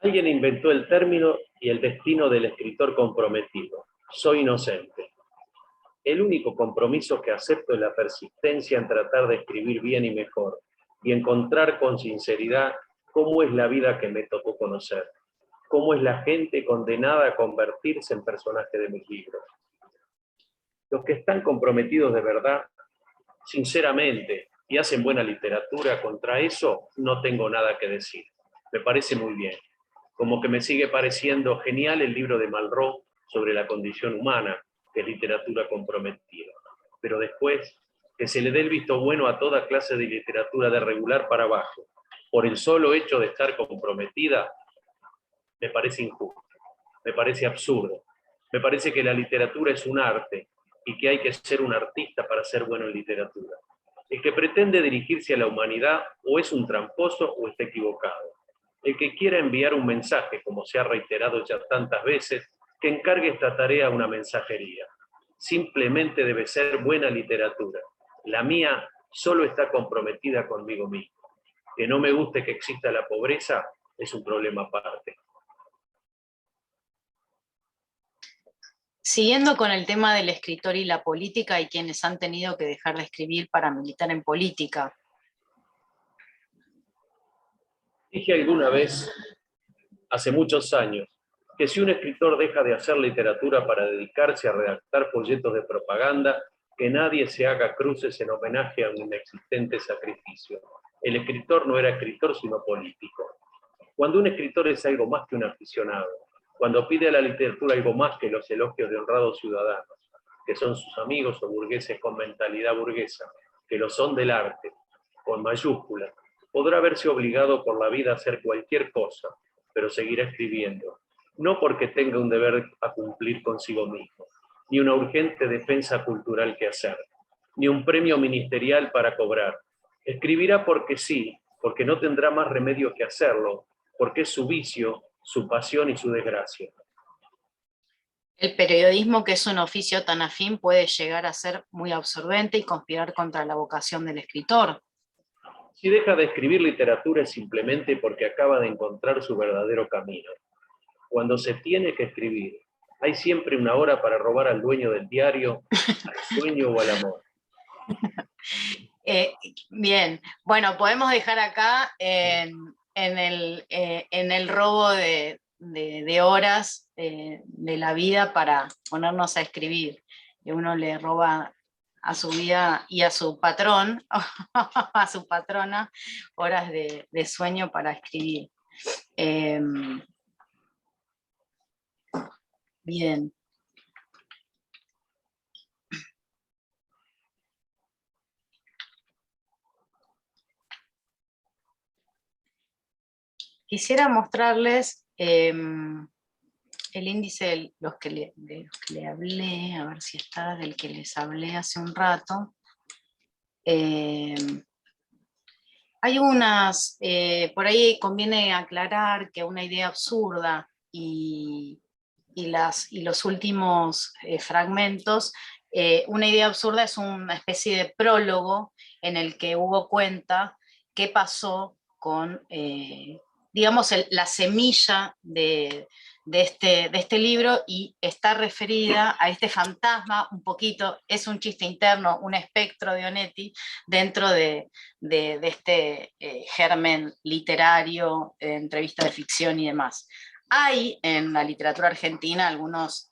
Alguien inventó el término y el destino del escritor comprometido. Soy inocente. El único compromiso que acepto es la persistencia en tratar de escribir bien y mejor, y encontrar con sinceridad cómo es la vida que me tocó conocer, cómo es la gente condenada a convertirse en personaje de mis libros. Los que están comprometidos de verdad, sinceramente, y hacen buena literatura, contra eso no tengo nada que decir. Me parece muy bien. Como que me sigue pareciendo genial el libro de Malraux sobre la condición humana, que es literatura comprometida. Pero después, que se le dé el visto bueno a toda clase de literatura de regular para abajo, por el solo hecho de estar comprometida, me parece injusto, me parece absurdo. Me parece que la literatura es un arte y que hay que ser un artista para ser bueno en literatura. El que pretende dirigirse a la humanidad o es un tramposo o está equivocado. El que quiera enviar un mensaje, como se ha reiterado ya tantas veces, que encargue esta tarea a una mensajería. Simplemente debe ser buena literatura. La mía solo está comprometida conmigo mismo. Que no me guste que exista la pobreza es un problema aparte. Siguiendo con el tema del escritor y la política, hay quienes han tenido que dejar de escribir para militar en política. Dije alguna vez, hace muchos años, que si un escritor deja de hacer literatura para dedicarse a redactar folletos de propaganda, que nadie se haga cruces en homenaje a un inexistente sacrificio. El escritor no era escritor, sino político. Cuando un escritor es algo más que un aficionado, cuando pide a la literatura algo más que los elogios de honrados ciudadanos, que son sus amigos o burgueses con mentalidad burguesa, que lo son del arte, con mayúsculas, podrá verse obligado por la vida a hacer cualquier cosa, pero seguirá escribiendo, no porque tenga un deber a cumplir consigo mismo, ni una urgente defensa cultural que hacer, ni un premio ministerial para cobrar. Escribirá porque sí, porque no tendrá más remedio que hacerlo, porque es su vicio, su pasión y su desgracia. El periodismo, que es un oficio tan afín, puede llegar a ser muy absorbente y conspirar contra la vocación del escritor. Si deja de escribir literatura es simplemente porque acaba de encontrar su verdadero camino. Cuando se tiene que escribir, hay siempre una hora para robar al dueño del diario, al sueño o al amor. Bien, bueno, podemos dejar acá en el robo de horas de la vida para ponernos a escribir. Y uno le roba a su vida y a su patrón, a su patrona, horas de sueño para escribir. Bien. Quisiera mostrarles el índice de los que le hablé, a ver si está, del que les hablé hace un rato. Hay unas, por ahí conviene aclarar que una idea absurda y los últimos fragmentos, una idea absurda es una especie de prólogo en el que Hugo cuenta qué pasó con, digamos, la semilla de este libro, y está referida a este fantasma un poquito, es un chiste interno, un espectro de Onetti dentro de este germen literario, entrevista de ficción y demás. Hay en la literatura argentina algunos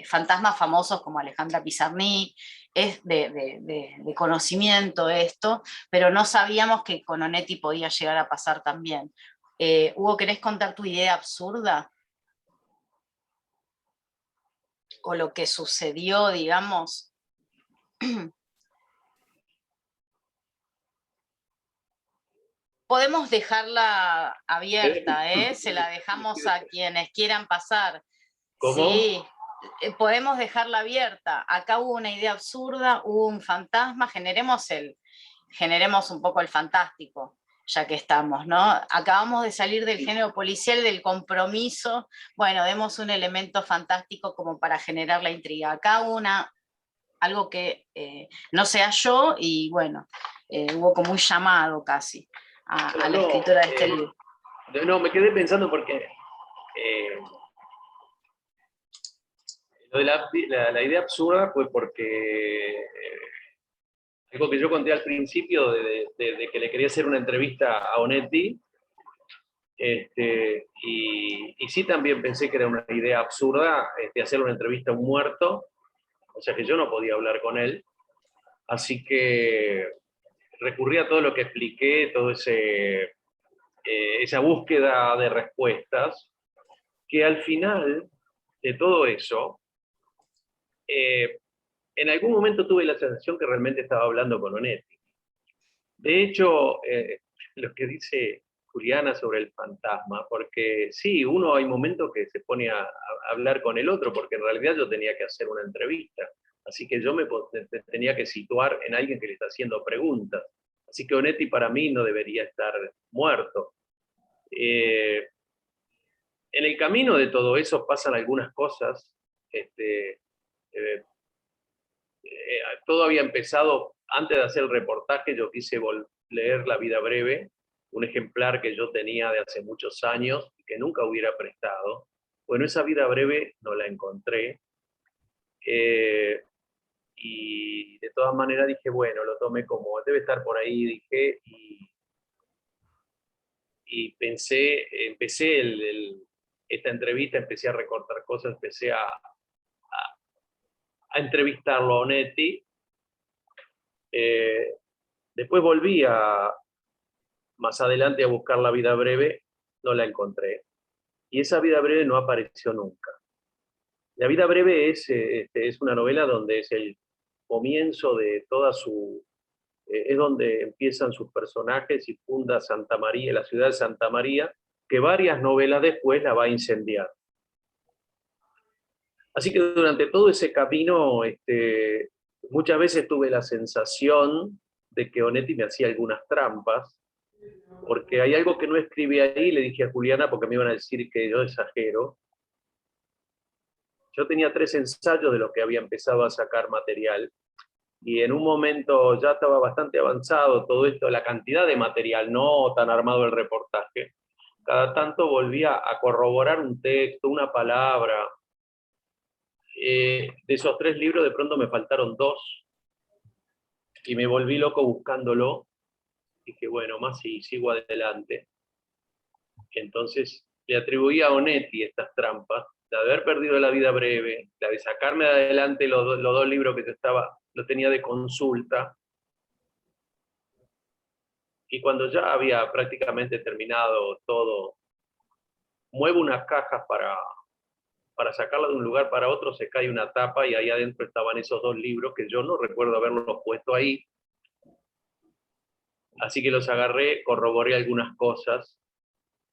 fantasmas famosos como Alejandra Pizarnik, es de conocimiento esto, pero no sabíamos que con Onetti podía llegar a pasar también. Hugo, ¿querés contar tu idea absurda? O lo que sucedió, digamos. Podemos dejarla abierta, ¿eh? Se la dejamos a quienes quieran pasar. ¿Cómo? Sí, podemos dejarla abierta. Acá hubo una idea absurda, hubo un fantasma, generemos un poco el fantástico, ya que estamos, ¿no? Acabamos de salir del género policial, del compromiso. Bueno, demos un elemento fantástico como para generar la intriga. Acá hubo algo que no sea yo, y bueno, hubo como un llamado casi a la escritura de este libro. No, me quedé pensando porque lo de la idea absurda fue porque algo que yo conté al principio de que le quería hacer una entrevista a Onetti, y sí también pensé que era una idea absurda hacerle una entrevista a un muerto, o sea que yo no podía hablar con él, así que recurrí a todo lo que expliqué, todo esa búsqueda de respuestas, que al final de todo eso, en algún momento tuve la sensación que realmente estaba hablando con Onetti. De hecho, lo que dice Juliana, sobre el fantasma, porque sí, uno hay momentos que se pone a hablar con el otro, porque en realidad yo tenía que hacer una entrevista, así que yo me tenía que situar en alguien que le está haciendo preguntas. Así que Onetti para mí no debería estar muerto. En el camino de todo eso pasan algunas cosas. Todo había empezado, antes de hacer el reportaje, yo quise leer La vida breve, un ejemplar que yo tenía de hace muchos años y que nunca hubiera prestado. Bueno, esa vida breve no la encontré. Y de todas maneras dije, bueno, lo tomé como, debe estar por ahí, dije, y empecé esta entrevista, empecé a recortar cosas, empecé a entrevistarlo a Onetti. Después volví más adelante a buscar La vida breve, no la encontré. Y esa vida breve no apareció nunca. La vida breve es una novela donde es el comienzo de toda es donde empiezan sus personajes y funda Santa María, la ciudad de Santa María, que varias novelas después la va a incendiar. Así que durante todo ese camino, muchas veces tuve la sensación de que Onetti me hacía algunas trampas, porque hay algo que no escribí ahí, le dije a Juliana, porque me iban a decir que yo exagero. Yo tenía 3 ensayos de los que había empezado a sacar material, y en un momento ya estaba bastante avanzado todo esto, la cantidad de material, no tan armado el reportaje. Cada tanto volvía a corroborar un texto, una palabra. De esos 3 libros de pronto me faltaron 2, y me volví loco buscándolo. Dije, bueno, más si sigo adelante. Entonces le atribuía a Onetti estas trampas, de haber perdido La vida breve, la de sacarme de adelante los 2 libros que lo tenía de consulta. Y cuando ya había prácticamente terminado todo, muevo unas cajas para sacarla de un lugar para otro, se cae una tapa y ahí adentro estaban esos 2 libros que yo no recuerdo haberlos puesto ahí. Así que los agarré, corroboré algunas cosas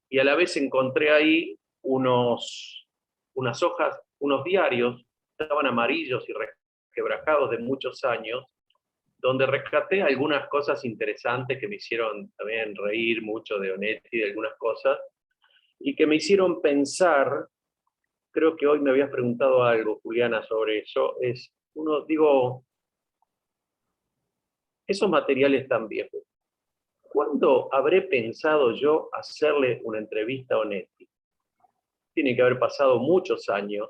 y a la vez encontré ahí unas hojas, unos diarios, estaban amarillos y resquebrajados de muchos años, donde rescaté algunas cosas interesantes que me hicieron también reír mucho de Onetti, de algunas cosas, y que me hicieron pensar. Creo que hoy me habías preguntado algo, Juliana, sobre eso. Digo, esos materiales tan viejos, ¿cuándo habré pensado yo hacerle una entrevista a Onetti? Tiene que haber pasado muchos años.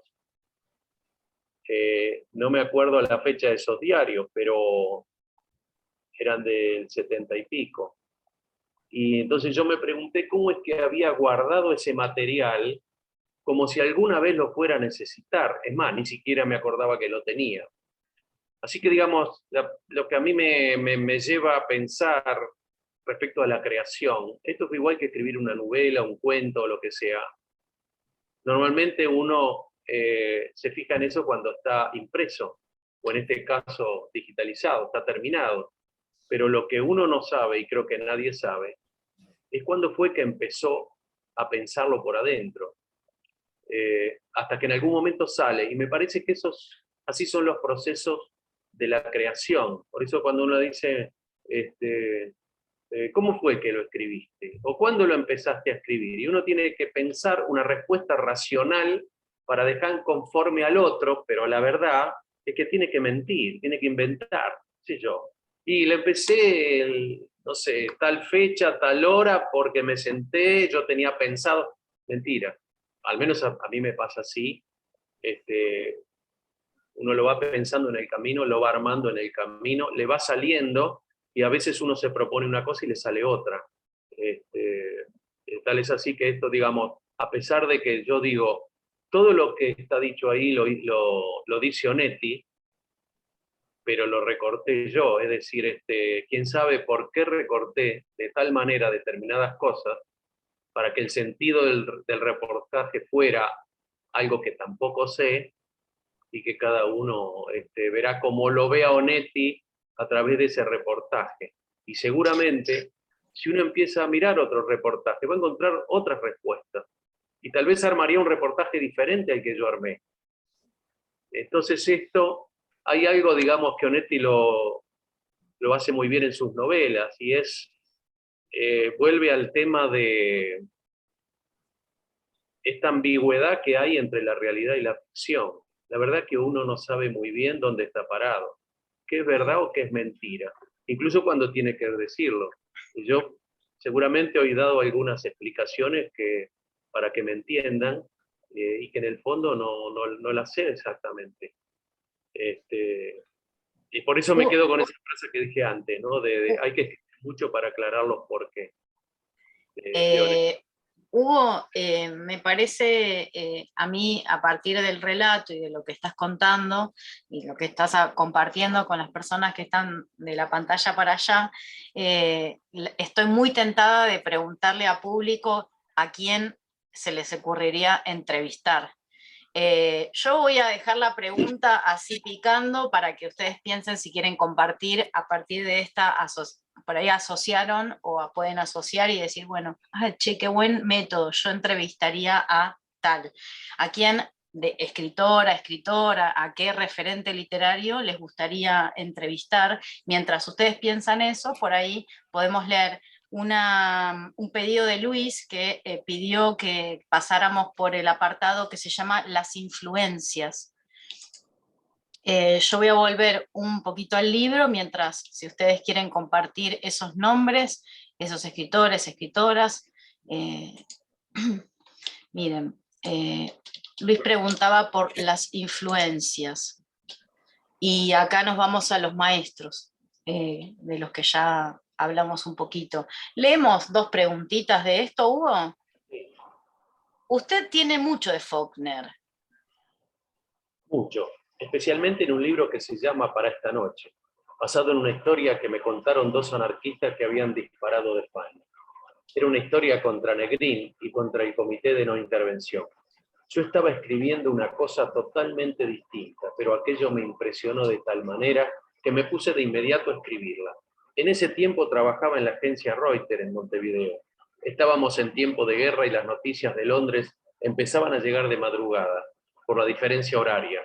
No me acuerdo la fecha de esos diarios, pero eran del 70 y pico. Y entonces yo me pregunté cómo es que había guardado ese material como si alguna vez lo fuera a necesitar. Es más, ni siquiera me acordaba que lo tenía. Así que, digamos, lo que a mí me lleva a pensar respecto a la creación, esto es igual que escribir una novela, un cuento, o lo que sea. Normalmente uno se fija en eso cuando está impreso, o en este caso digitalizado, está terminado. Pero lo que uno no sabe, y creo que nadie sabe, es cuándo fue que empezó a pensarlo por adentro. Hasta que en algún momento sale, y me parece que así son los procesos de la creación. Por eso cuando uno dice, ¿cómo fue que lo escribiste? ¿O cuándo lo empezaste a escribir? Y uno tiene que pensar una respuesta racional para dejar conforme al otro, pero la verdad es que tiene que mentir, tiene que inventar, sé yo. Y le empecé, no sé, tal fecha, tal hora, porque me senté, yo tenía pensado, mentira. Al menos a mí me pasa así. Uno lo va pensando en el camino, lo va armando en el camino, le va saliendo, y a veces uno se propone una cosa y le sale otra. Tal es así que esto, digamos, a pesar de que yo digo, todo lo que está dicho ahí lo dice Onetti, pero lo recorté yo, es decir, quién sabe por qué recorté de tal manera determinadas cosas para que el sentido del reportaje fuera algo que tampoco sé, y que cada uno verá cómo lo vea Onetti a través de ese reportaje. Y seguramente si uno empieza a mirar otros reportajes, va a encontrar otras respuestas. Y tal vez armaría un reportaje diferente al que yo armé. Entonces hay algo, digamos, que Onetti lo hace muy bien en sus novelas, y vuelve al tema de esta ambigüedad que hay entre la realidad y la ficción. La verdad que uno no sabe muy bien dónde está parado, qué es verdad o qué es mentira, incluso cuando tiene que decirlo. Y yo seguramente he dado algunas explicaciones para que me entiendan, y que en el fondo no las sé exactamente. Y por eso me quedo con esa frase que dije antes, ¿no? Hay que escribir mucho para aclarar los porqués. Hugo, me parece, a mí, a partir del relato y de lo que estás contando y lo que estás compartiendo con las personas que están de la pantalla para allá, estoy muy tentada de preguntarle a público a quién se les ocurriría entrevistar. Yo voy a dejar la pregunta así picando para que ustedes piensen si quieren compartir a partir de esta por ahí asociaron o pueden asociar y decir, bueno, che, qué buen método, yo entrevistaría a tal. ¿A quién, de escritora, a qué referente literario les gustaría entrevistar? Mientras ustedes piensan eso, por ahí podemos leer un pedido de Luis que pidió que pasáramos por el apartado que se llama Las influencias. Yo voy a volver un poquito al libro, mientras, si ustedes quieren compartir esos nombres, esos escritores, escritoras. Miren, Luis preguntaba por las influencias, y acá nos vamos a los maestros, de los que ya hablamos un poquito. ¿Leemos dos preguntitas de esto, Hugo? Usted tiene mucho de Faulkner. Mucho, especialmente en un libro que se llama Para esta noche, basado en una historia que me contaron dos anarquistas que habían disparado de España. Era una historia contra Negrín y contra el Comité de No Intervención. Yo estaba escribiendo una cosa totalmente distinta, pero aquello me impresionó de tal manera que me puse de inmediato a escribirla. En ese tiempo trabajaba en la agencia Reuters en Montevideo. Estábamos en tiempo de guerra y las noticias de Londres empezaban a llegar de madrugada, por la diferencia horaria.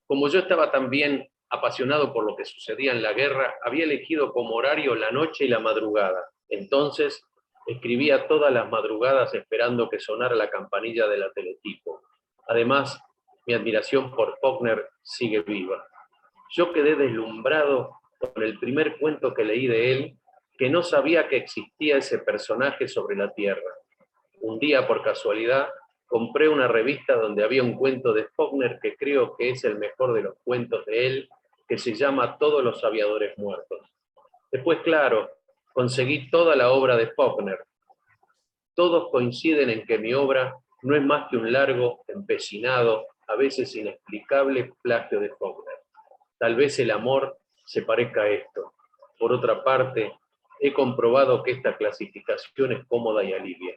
Como yo estaba también apasionado por lo que sucedía en la guerra, había elegido como horario la noche y la madrugada. Entonces, escribía todas las madrugadas esperando que sonara la campanilla de la teletipo. Además, mi admiración por Faulkner sigue viva. Yo quedé deslumbrado con el primer cuento que leí de él, que no sabía que existía ese personaje sobre la Tierra. Un día, por casualidad, compré una revista donde había un cuento de Faulkner que creo que es el mejor de los cuentos de él, que se llama Todos los aviadores muertos. Después, claro, conseguí toda la obra de Faulkner. Todos coinciden en que mi obra no es más que un largo, empecinado, a veces inexplicable plagio de Faulkner. Tal vez el amor se parezca a esto. Por otra parte, he comprobado que esta clasificación es cómoda y alivia.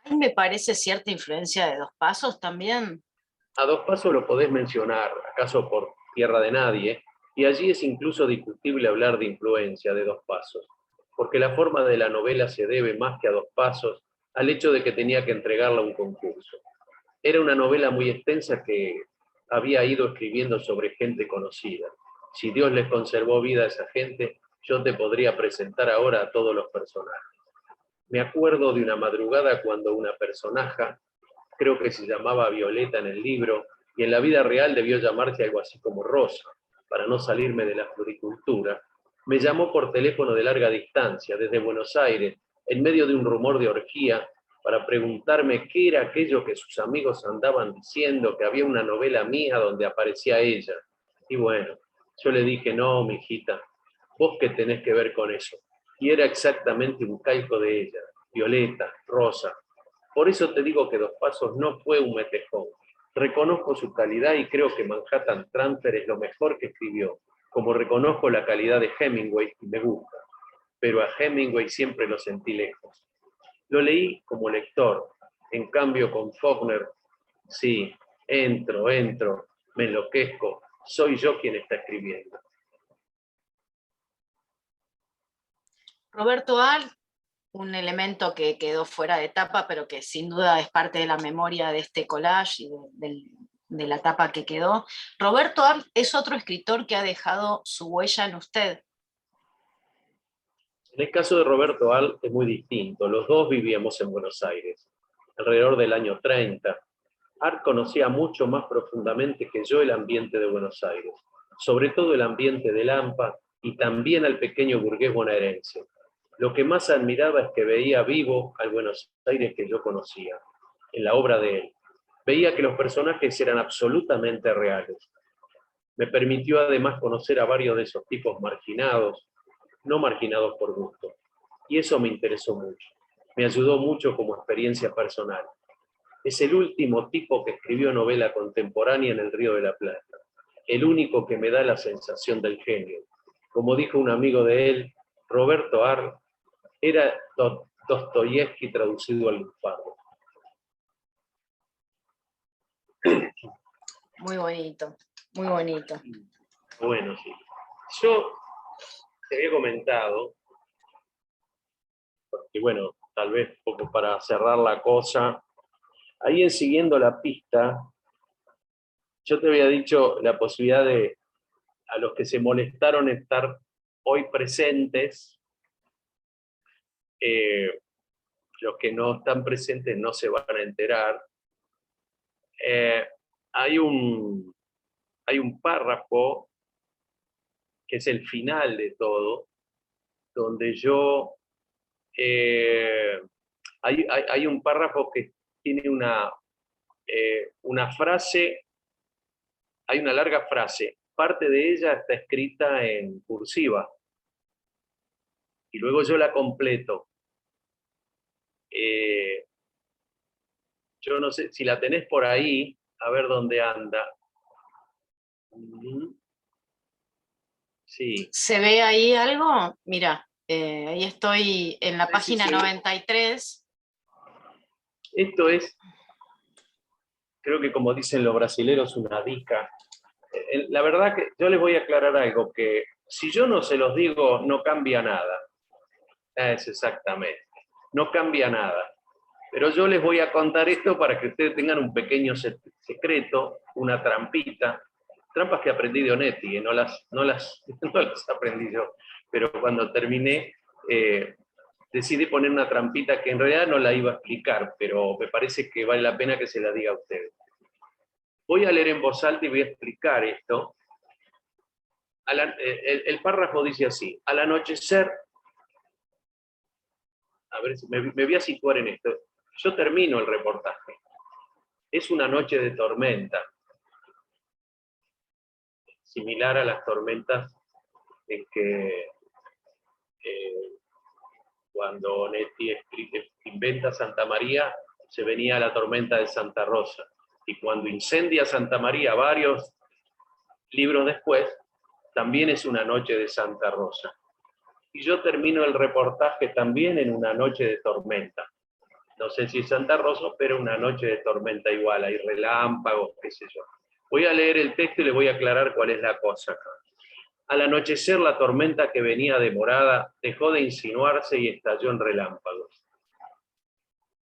A mí me parece cierta influencia de Dos Pasos también. A Dos Pasos lo podés mencionar, acaso por Tierra de Nadie, y allí es incluso discutible hablar de influencia de Dos Pasos, porque la forma de la novela se debe más que a Dos Pasos al hecho de que tenía que entregarla a un concurso. Era una novela muy extensa que había ido escribiendo sobre gente conocida. Si Dios les conservó vida a esa gente, yo te podría presentar ahora a todos los personajes. Me acuerdo de una madrugada cuando una personaje, creo que se llamaba Violeta en el libro, y en la vida real debió llamarse algo así como Rosa, para no salirme de la floricultura, me llamó por teléfono de larga distancia, desde Buenos Aires, en medio de un rumor de orgía, para preguntarme qué era aquello que sus amigos andaban diciendo, que había una novela mía donde aparecía ella. Y bueno, yo le dije, no, mijita, vos qué tenés que ver con eso. Y era exactamente un calco de ella, Violeta, Rosa. Por eso te digo que Dos Pasos no fue un metejón. Reconozco su calidad y creo que Manhattan Transfer es lo mejor que escribió, como reconozco la calidad de Hemingway y me gusta. Pero a Hemingway siempre lo sentí lejos. Lo leí como lector, en cambio con Faulkner, sí, entro, me enloquezco, soy yo quien está escribiendo. Roberto Al, un elemento que quedó fuera de tapa, pero que sin duda es parte de la memoria de este collage y de la tapa que quedó. Roberto Al es otro escritor que ha dejado su huella en usted. En el caso de Roberto Al es muy distinto. Los dos vivíamos en Buenos Aires, alrededor del año 30. Art conocía mucho más profundamente que yo el ambiente de Buenos Aires, sobre todo el ambiente de Lampa y también al pequeño burgués bonaerense. Lo que más admiraba es que veía vivo al Buenos Aires que yo conocía, en la obra de él. Veía que los personajes eran absolutamente reales. Me permitió además conocer a varios de esos tipos marginados, no marginados por gusto. Y eso me interesó mucho. Me ayudó mucho como experiencia personal. Es el último tipo que escribió novela contemporánea en el Río de la Plata. El único que me da la sensación del genio. Como dijo un amigo de él, Roberto Art, era Dostoyevsky traducido al lunfardo. Muy bonito, muy bonito. Bueno, sí. Yo te había comentado, porque bueno, tal vez un poco para cerrar la cosa, ahí en Siguiendo la Pista, yo te había dicho la posibilidad de, a los que se molestaron estar hoy presentes, los que no están presentes no se van a enterar. Hay un párrafo que es el final de todo, donde yo... hay un párrafo que tiene una frase, hay una larga frase, parte de ella está escrita en cursiva, y luego yo la completo. Yo no sé si la tenés por ahí, a ver dónde anda. Sí. ¿Se ve ahí algo? Mira, ahí estoy en la Sí, página sí. 93. Esto es, creo que como dicen los brasileros, una dica. La verdad que yo les voy a aclarar algo, que si yo no se los digo, no cambia nada. Es exactamente. No cambia nada. Pero yo les voy a contar esto para que ustedes tengan un pequeño secreto, una trampita. Trampas que aprendí de Onetti, no las aprendí yo. Pero cuando terminé, decidí poner una trampita que en realidad no la iba a explicar, pero me parece que vale la pena que se la diga a ustedes. Voy a leer en voz alta y voy a explicar esto. El párrafo dice así: al anochecer, a ver, me voy a situar en esto. Yo termino el reportaje. Es una noche de tormenta, similar a las tormentas en que cuando Onetti inventa Santa María, se venía la tormenta de Santa Rosa. Y cuando incendia Santa María varios libros después, también es una noche de Santa Rosa. Y yo termino el reportaje también en una noche de tormenta. No sé si es Santa Rosa, pero una noche de tormenta igual, hay relámpagos, qué sé yo. Voy a leer el texto y le voy a aclarar cuál es la cosa acá. Al anochecer, la tormenta que venía demorada dejó de insinuarse y estalló en relámpagos.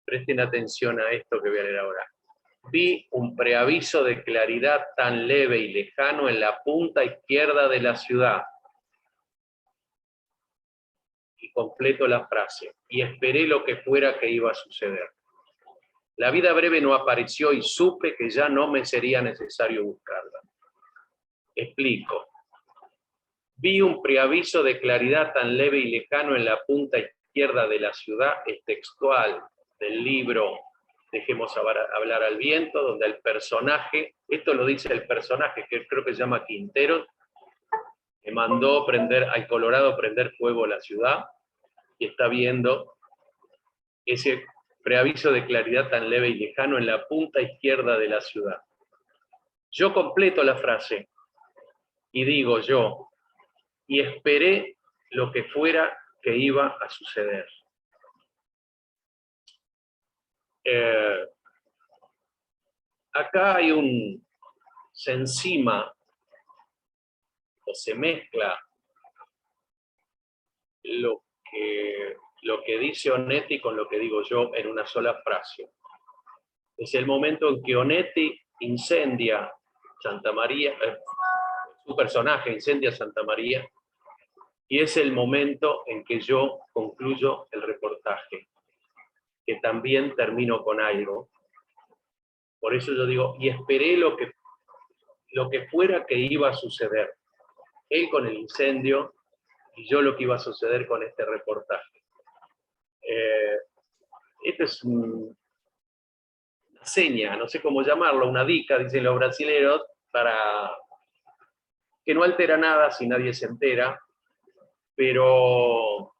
Presten atención a esto que voy a leer ahora. Vi un preaviso de claridad tan leve y lejano en la punta izquierda de la ciudad. Y completo la frase. Y esperé lo que fuera que iba a suceder. La vida breve no apareció y supe que ya no me sería necesario buscarla. Explico. Vi un preaviso de claridad tan leve y lejano en la punta izquierda de la ciudad, es textual del libro Dejemos hablar al viento, donde el personaje, esto lo dice el personaje, que creo que se llama Quintero, que mandó al Colorado prender fuego a la ciudad, y está viendo ese preaviso de claridad tan leve y lejano en la punta izquierda de la ciudad. Yo completo la frase y digo yo, y esperé lo que fuera que iba a suceder. Acá se encima o se mezcla lo que lo que dice Onetti con lo que digo yo en una sola frase. Es el momento en que Onetti incendia Santa María, su personaje incendia Santa María, y es el momento en que yo concluyo el reportaje, que también termino con algo. Por eso yo digo, y esperé lo que fuera que iba a suceder. Él con el incendio y yo lo que iba a suceder con este reportaje. Esto es una seña, no sé cómo llamarlo, una dica, dicen los brasileños, para que no altera nada si nadie se entera, pero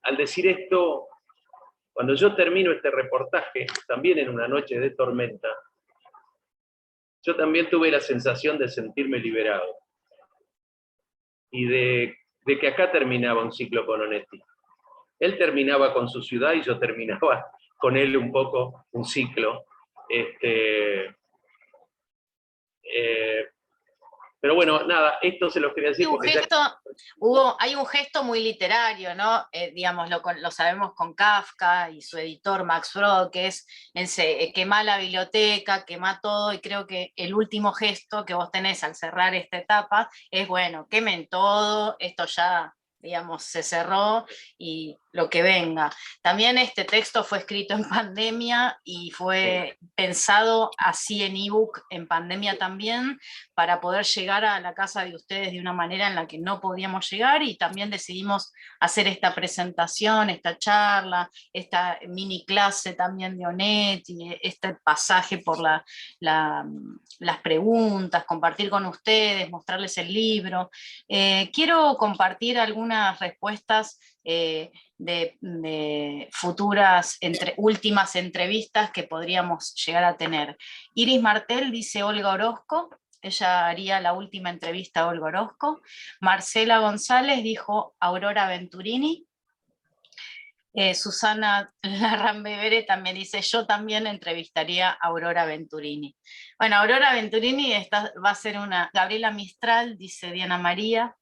al decir esto, cuando yo termino este reportaje, también en una noche de tormenta, yo también tuve la sensación de sentirme liberado y de que acá terminaba un ciclo con Onetti. Él terminaba con su ciudad y yo terminaba con él un poco un ciclo. Pero bueno, nada, esto se lo quería decir porque hay un gesto muy literario, ¿no? Digamos, lo sabemos con Kafka y su editor Max Brod, que es quemá la biblioteca, quemá todo, y creo que el último gesto que vos tenés al cerrar esta etapa es, bueno, quemen todo, esto ya, digamos, se cerró y lo que venga. También este texto fue escrito en pandemia y fue pensado así en ebook en pandemia también, para poder llegar a la casa de ustedes de una manera en la que no podíamos llegar, y también decidimos hacer esta presentación, esta charla, esta mini clase también de Onetti, este pasaje por las preguntas, compartir con ustedes, mostrarles el libro. Quiero compartir algunas respuestas de futuras últimas entrevistas que podríamos llegar a tener. Iris Martel dice Olga Orozco, ella haría la última entrevista a Olga Orozco. Marcela González dijo Aurora Venturini. Susana Larrambevere también dice, yo también entrevistaría a Aurora Venturini. Bueno, Aurora Venturini va a ser una... Gabriela Mistral, dice Diana María.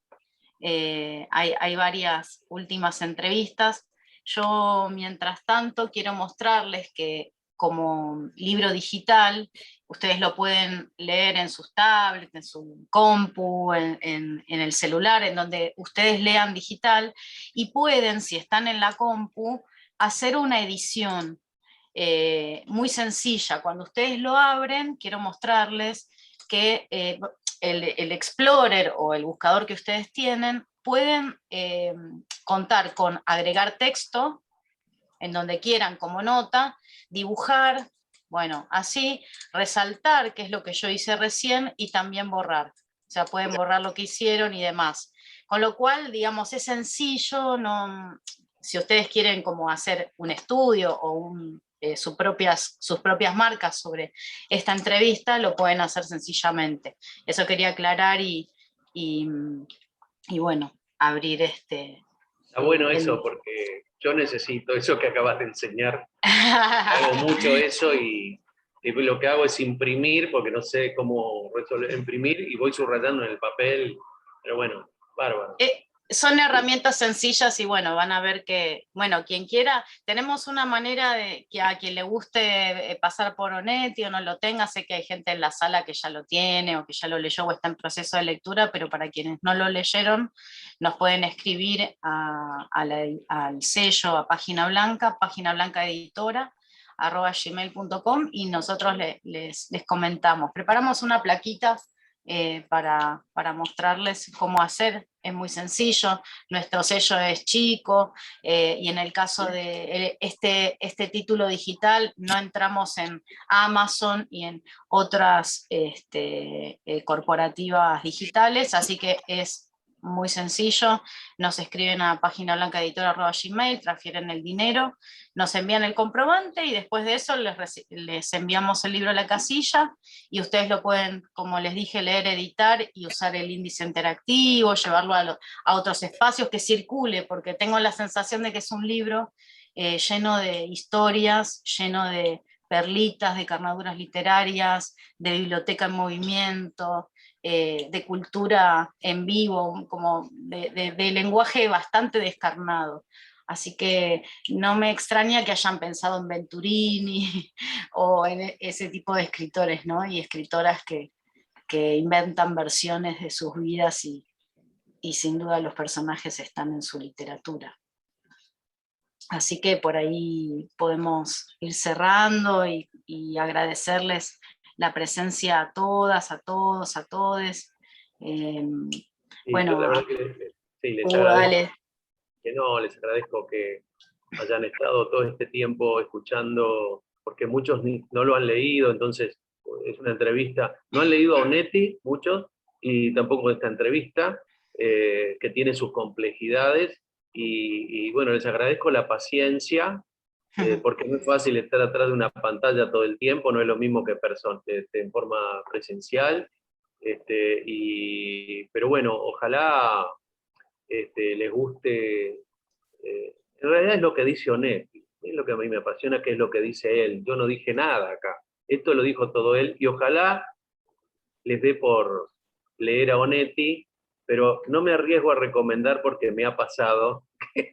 Hay varias últimas entrevistas. Yo, mientras tanto, quiero mostrarles que como libro digital, ustedes lo pueden leer en sus tablets, en su compu, en el celular, en donde ustedes lean digital, y pueden, si están en la compu, hacer una edición muy sencilla. Cuando ustedes lo abren, quiero mostrarles que el Explorer o el buscador que ustedes tienen pueden contar con agregar texto en donde quieran como nota, dibujar, bueno, así, resaltar, que es lo que yo hice recién, y también borrar. O sea, pueden borrar lo que hicieron y demás. Con lo cual, digamos, es sencillo, no, si ustedes quieren como hacer un estudio o sus propias marcas sobre esta entrevista, lo pueden hacer sencillamente. Eso quería aclarar y bueno, abrir Está bueno eso, porque yo necesito eso que acabas de enseñar. Hago mucho eso y lo que hago es imprimir, porque no sé cómo resolver imprimir, y voy subrayando en el papel, pero bueno, bárbaro. Son herramientas sencillas y bueno, van a ver que, bueno, quien quiera, tenemos una manera de que a quien le guste pasar por Onetti o no lo tenga, sé que hay gente en la sala que ya lo tiene o que ya lo leyó o está en proceso de lectura, pero para quienes no lo leyeron, nos pueden escribir al sello, a Página Blanca editora, @gmail.com, y nosotros les comentamos. Preparamos una plaquita para mostrarles cómo hacer. Es muy sencillo, nuestro sello es chico, y en el caso de este título digital no entramos en Amazon y en otras corporativas digitales, así que es muy sencillo. Nos escriben a paginablancaeditora@gmail, transfieren el dinero, nos envían el comprobante y después de eso les enviamos el libro a la casilla, y ustedes lo pueden, como les dije, leer, editar y usar el índice interactivo, llevarlo a otros espacios, que circule, porque tengo la sensación de que es un libro lleno de historias, lleno de perlitas de carnaduras literarias, de biblioteca en movimiento, de cultura en vivo, como de lenguaje bastante descarnado. Así que no me extraña que hayan pensado en Venturini o en ese tipo de escritores, ¿no? Y escritoras que inventan versiones de sus vidas y sin duda los personajes están en su literatura. Así que por ahí podemos ir cerrando y agradecerles la presencia a todas, a todos, a todes. Bueno, la verdad que sí, les Hugo, dale. les agradezco que hayan estado todo este tiempo escuchando, porque muchos no lo han leído, entonces es una entrevista. No han leído a Onetti, muchos, y tampoco esta entrevista, que tiene sus complejidades, y bueno, les agradezco la paciencia, porque no es fácil estar atrás de una pantalla todo el tiempo, no es lo mismo que en forma presencial, pero bueno, ojalá les guste. En realidad es lo que dice Onetti, es lo que a mí me apasiona, que es lo que dice él. Yo no dije nada acá, esto lo dijo todo él, y ojalá les dé por leer a Onetti, pero no me arriesgo a recomendar porque me ha pasado que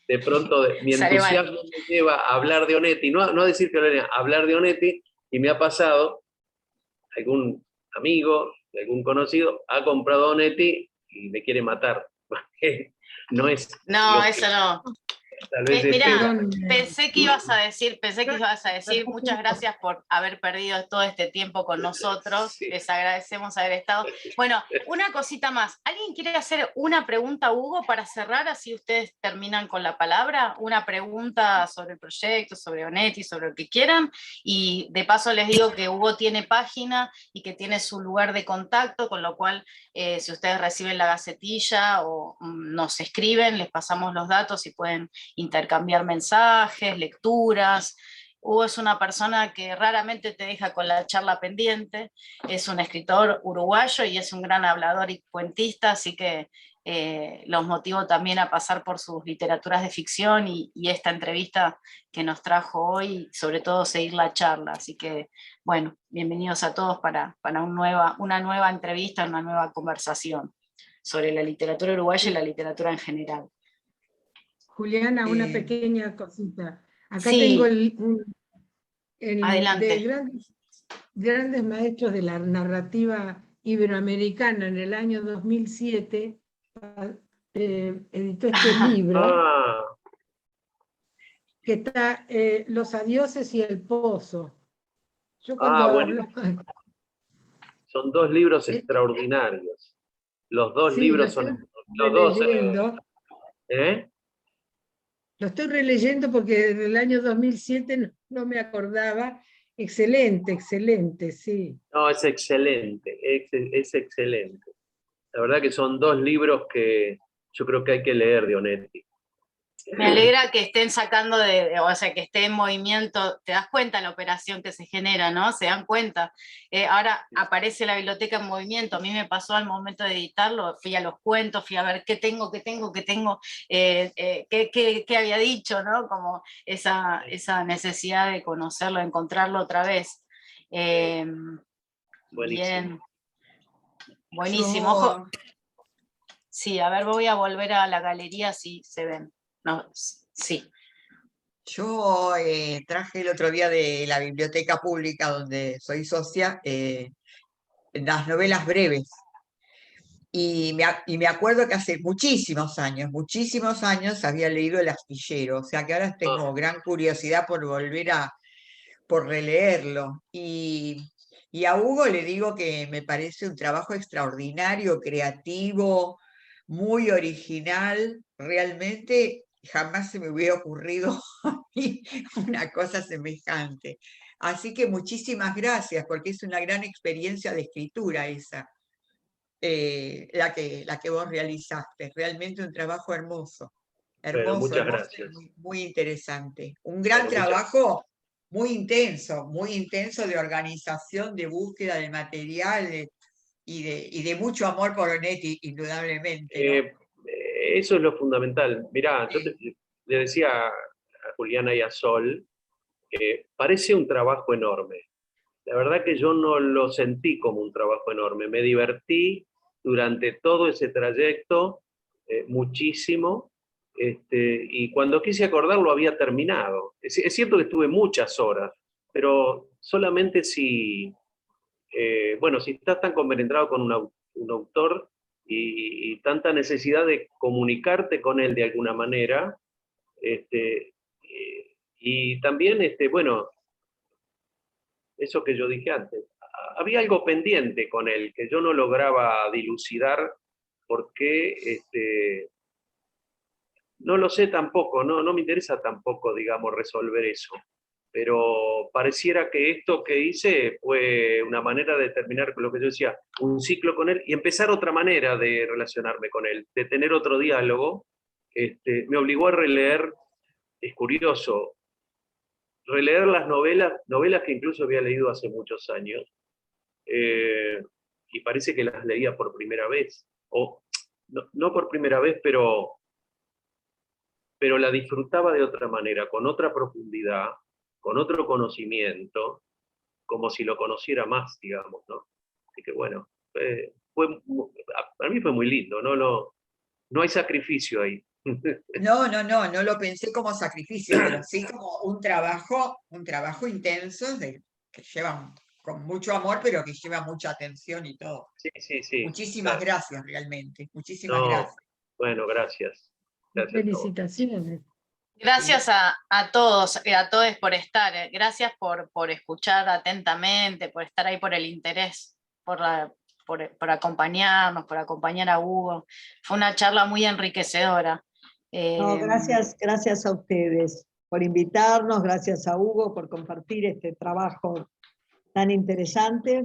de pronto mi entusiasmo me lleva a hablar de Onetti, no a decir que lo lea, a hablar de Onetti, y me ha pasado, algún amigo, algún conocido, ha comprado Onetti y me quiere matar. No es... No, eso no. Tal vez Mirá, pensé que ibas a decir, muchas gracias por haber perdido todo este tiempo con nosotros, sí. Les agradecemos haber estado. Bueno, una cosita más, ¿alguien quiere hacer una pregunta a Hugo para cerrar, así ustedes terminan con la palabra? Una pregunta sobre el proyecto, sobre Onetti, sobre lo que quieran, y de paso les digo que Hugo tiene página y que tiene su lugar de contacto, con lo cual si ustedes reciben la gacetilla o nos escriben, les pasamos los datos y pueden intercambiar mensajes, lecturas. Hugo es una persona que raramente te deja con la charla pendiente, es un escritor uruguayo y es un gran hablador y cuentista, así que los motivo también a pasar por sus literaturas de ficción y esta entrevista que nos trajo hoy, sobre todo seguir la charla. Así que, bueno, bienvenidos a todos para una nueva entrevista, una nueva conversación sobre la literatura uruguaya y la literatura en general. Juliana, una pequeña cosita. Acá sí. tengo Adelante. de grandes maestros de la narrativa iberoamericana en el año 2007, editó este libro, que está Los adioses y el pozo. Yo cuando bueno. Son dos libros extraordinarios. Los dos libros son... Los dos... Lo estoy releyendo porque desde el año 2007 no me acordaba. Excelente, excelente, sí. No, es excelente, es excelente. La verdad que son dos libros que yo creo que hay que leer de Onetti. Me alegra que estén sacando o sea, que esté en movimiento. Te das cuenta la operación que se genera, ¿no? Se dan cuenta. Ahora aparece la biblioteca en movimiento. A mí me pasó al momento de editarlo, fui a los cuentos, fui a ver qué tengo, qué había dicho, ¿no? Como esa necesidad de conocerlo, de encontrarlo otra vez. Bien. Buenísimo. Ojo. Sí, a ver, voy a volver a la galería si se ven. No, sí. Yo traje el otro día de la biblioteca pública donde soy socia las novelas breves. Y me acuerdo que hace muchísimos años había leído El astillero, o sea que ahora tengo gran curiosidad por por releerlo. Y a Hugo le digo que me parece un trabajo extraordinario, creativo, muy original, realmente jamás se me hubiera ocurrido a mí una cosa semejante. Así que muchísimas gracias, porque es una gran experiencia de escritura esa, la que vos realizaste. Realmente un trabajo hermoso. Hermoso, muchas hermoso, gracias. muy interesante. Un gran trabajo, muy intenso de organización, de búsqueda de material y de mucho amor por Onetti, indudablemente, ¿no? Eso es lo fundamental. Mirá, yo le decía a Juliana y a Sol parece un trabajo enorme. La verdad que yo no lo sentí como un trabajo enorme. Me divertí durante todo ese trayecto muchísimo, y cuando quise acordar lo había terminado. Es cierto que estuve muchas horas, pero solamente si, si estás tan compenetrado con un autor y tanta necesidad de comunicarte con él de alguna manera, y también, eso que yo dije antes, había algo pendiente con él que yo no lograba dilucidar porque, no lo sé tampoco, no me interesa tampoco, digamos, resolver eso, pero pareciera que esto que hice fue una manera de terminar con lo que yo decía, un ciclo con él y empezar otra manera de relacionarme con él, de tener otro diálogo. Me obligó a releer, es curioso, releer las novelas que incluso había leído hace muchos años, y parece que las leía por primera vez, o no por primera vez, pero la disfrutaba de otra manera, con otra profundidad, con otro conocimiento, como si lo conociera más, digamos, ¿no? Así que bueno, para mí fue muy lindo, no hay sacrificio ahí. No lo pensé como sacrificio, pero sí como un trabajo intenso que lleva con mucho amor, pero que lleva mucha atención y todo. Sí. Muchísimas Claro. gracias, realmente. Muchísimas No, gracias. bueno, gracias. Gracias a todos. Felicitaciones. Gracias a todos y a todos por estar. Gracias por escuchar atentamente, por estar ahí, por el interés, por acompañarnos, por acompañar a Hugo. Fue una charla muy enriquecedora. No, gracias a ustedes por invitarnos, gracias a Hugo por compartir este trabajo tan interesante.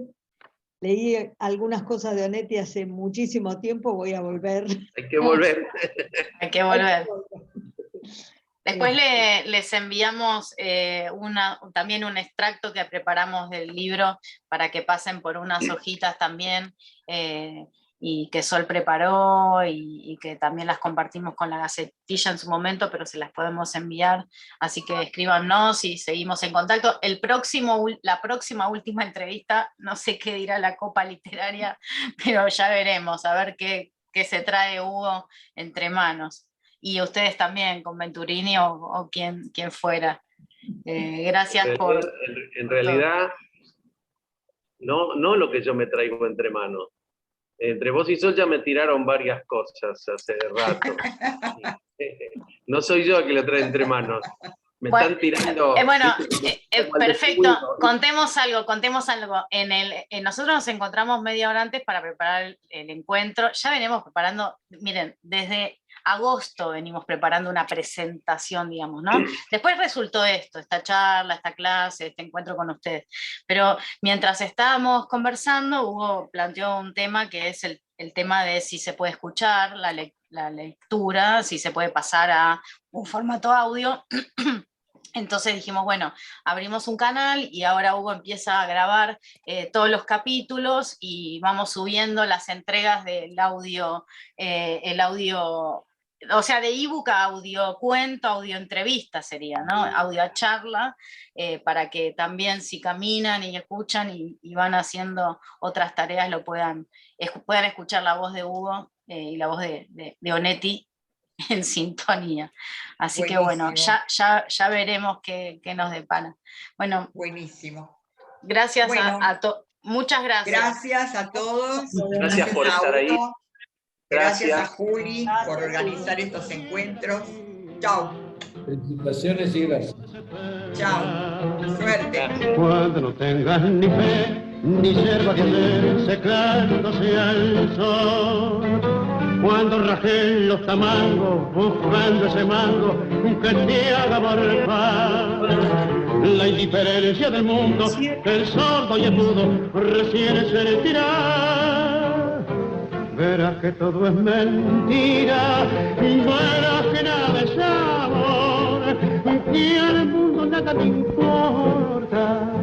Leí algunas cosas de Onetti hace muchísimo tiempo, voy a volver. Hay que volver. Hay que volver. Después les enviamos también un extracto que preparamos del libro para que pasen por unas hojitas también, y que Sol preparó y que también las compartimos con la Gacetilla en su momento, pero se las podemos enviar, así que escríbanos y seguimos en contacto. La próxima última entrevista, no sé qué dirá la Copa Literaria, pero ya veremos, a ver qué se trae Hugo entre manos. Y ustedes también, con Venturini o quien fuera. Gracias en realidad, no lo que yo me traigo entre manos. Entre vos y Sol ya me tiraron varias cosas hace rato. No soy yo el que lo trae entre manos. Me están tirando. Perfecto. Contemos algo. Nosotros nos encontramos media hora antes para preparar el encuentro. Ya venimos preparando, miren, desde agosto venimos preparando una presentación, digamos, ¿no? Después resultó esta charla, esta clase, este encuentro con ustedes. Pero mientras estábamos conversando, Hugo planteó un tema que es el tema de si se puede escuchar la lectura, si se puede pasar a un formato audio. Entonces dijimos, bueno, abrimos un canal y ahora Hugo empieza a grabar todos los capítulos y vamos subiendo las entregas del audio, o sea, de ebook a audio cuento, audio entrevista sería, ¿no? Audio a charla, para que también si caminan y escuchan y van haciendo otras tareas puedan escuchar la voz de Hugo y la voz de Onetti en sintonía. Así Buenísimo. Que bueno, ya veremos qué nos depara. Bueno, buenísimo. Gracias a todos. Muchas gracias. Gracias a todos. Gracias por estar ahí. Gracias a Juli por organizar estos encuentros. Chao. Felicitaciones y gracias. Chao. Suerte. Cuando no tengas ni fe, ni yerba de hacer secándose al sol. Cuando rajen los tamangos, buscando ese mango que te haga morfar. La indiferencia del mundo, el sordo y el mudo recién se le tira. Verás que todo es mentira, verás que nada es amor, que al mundo nada te importa.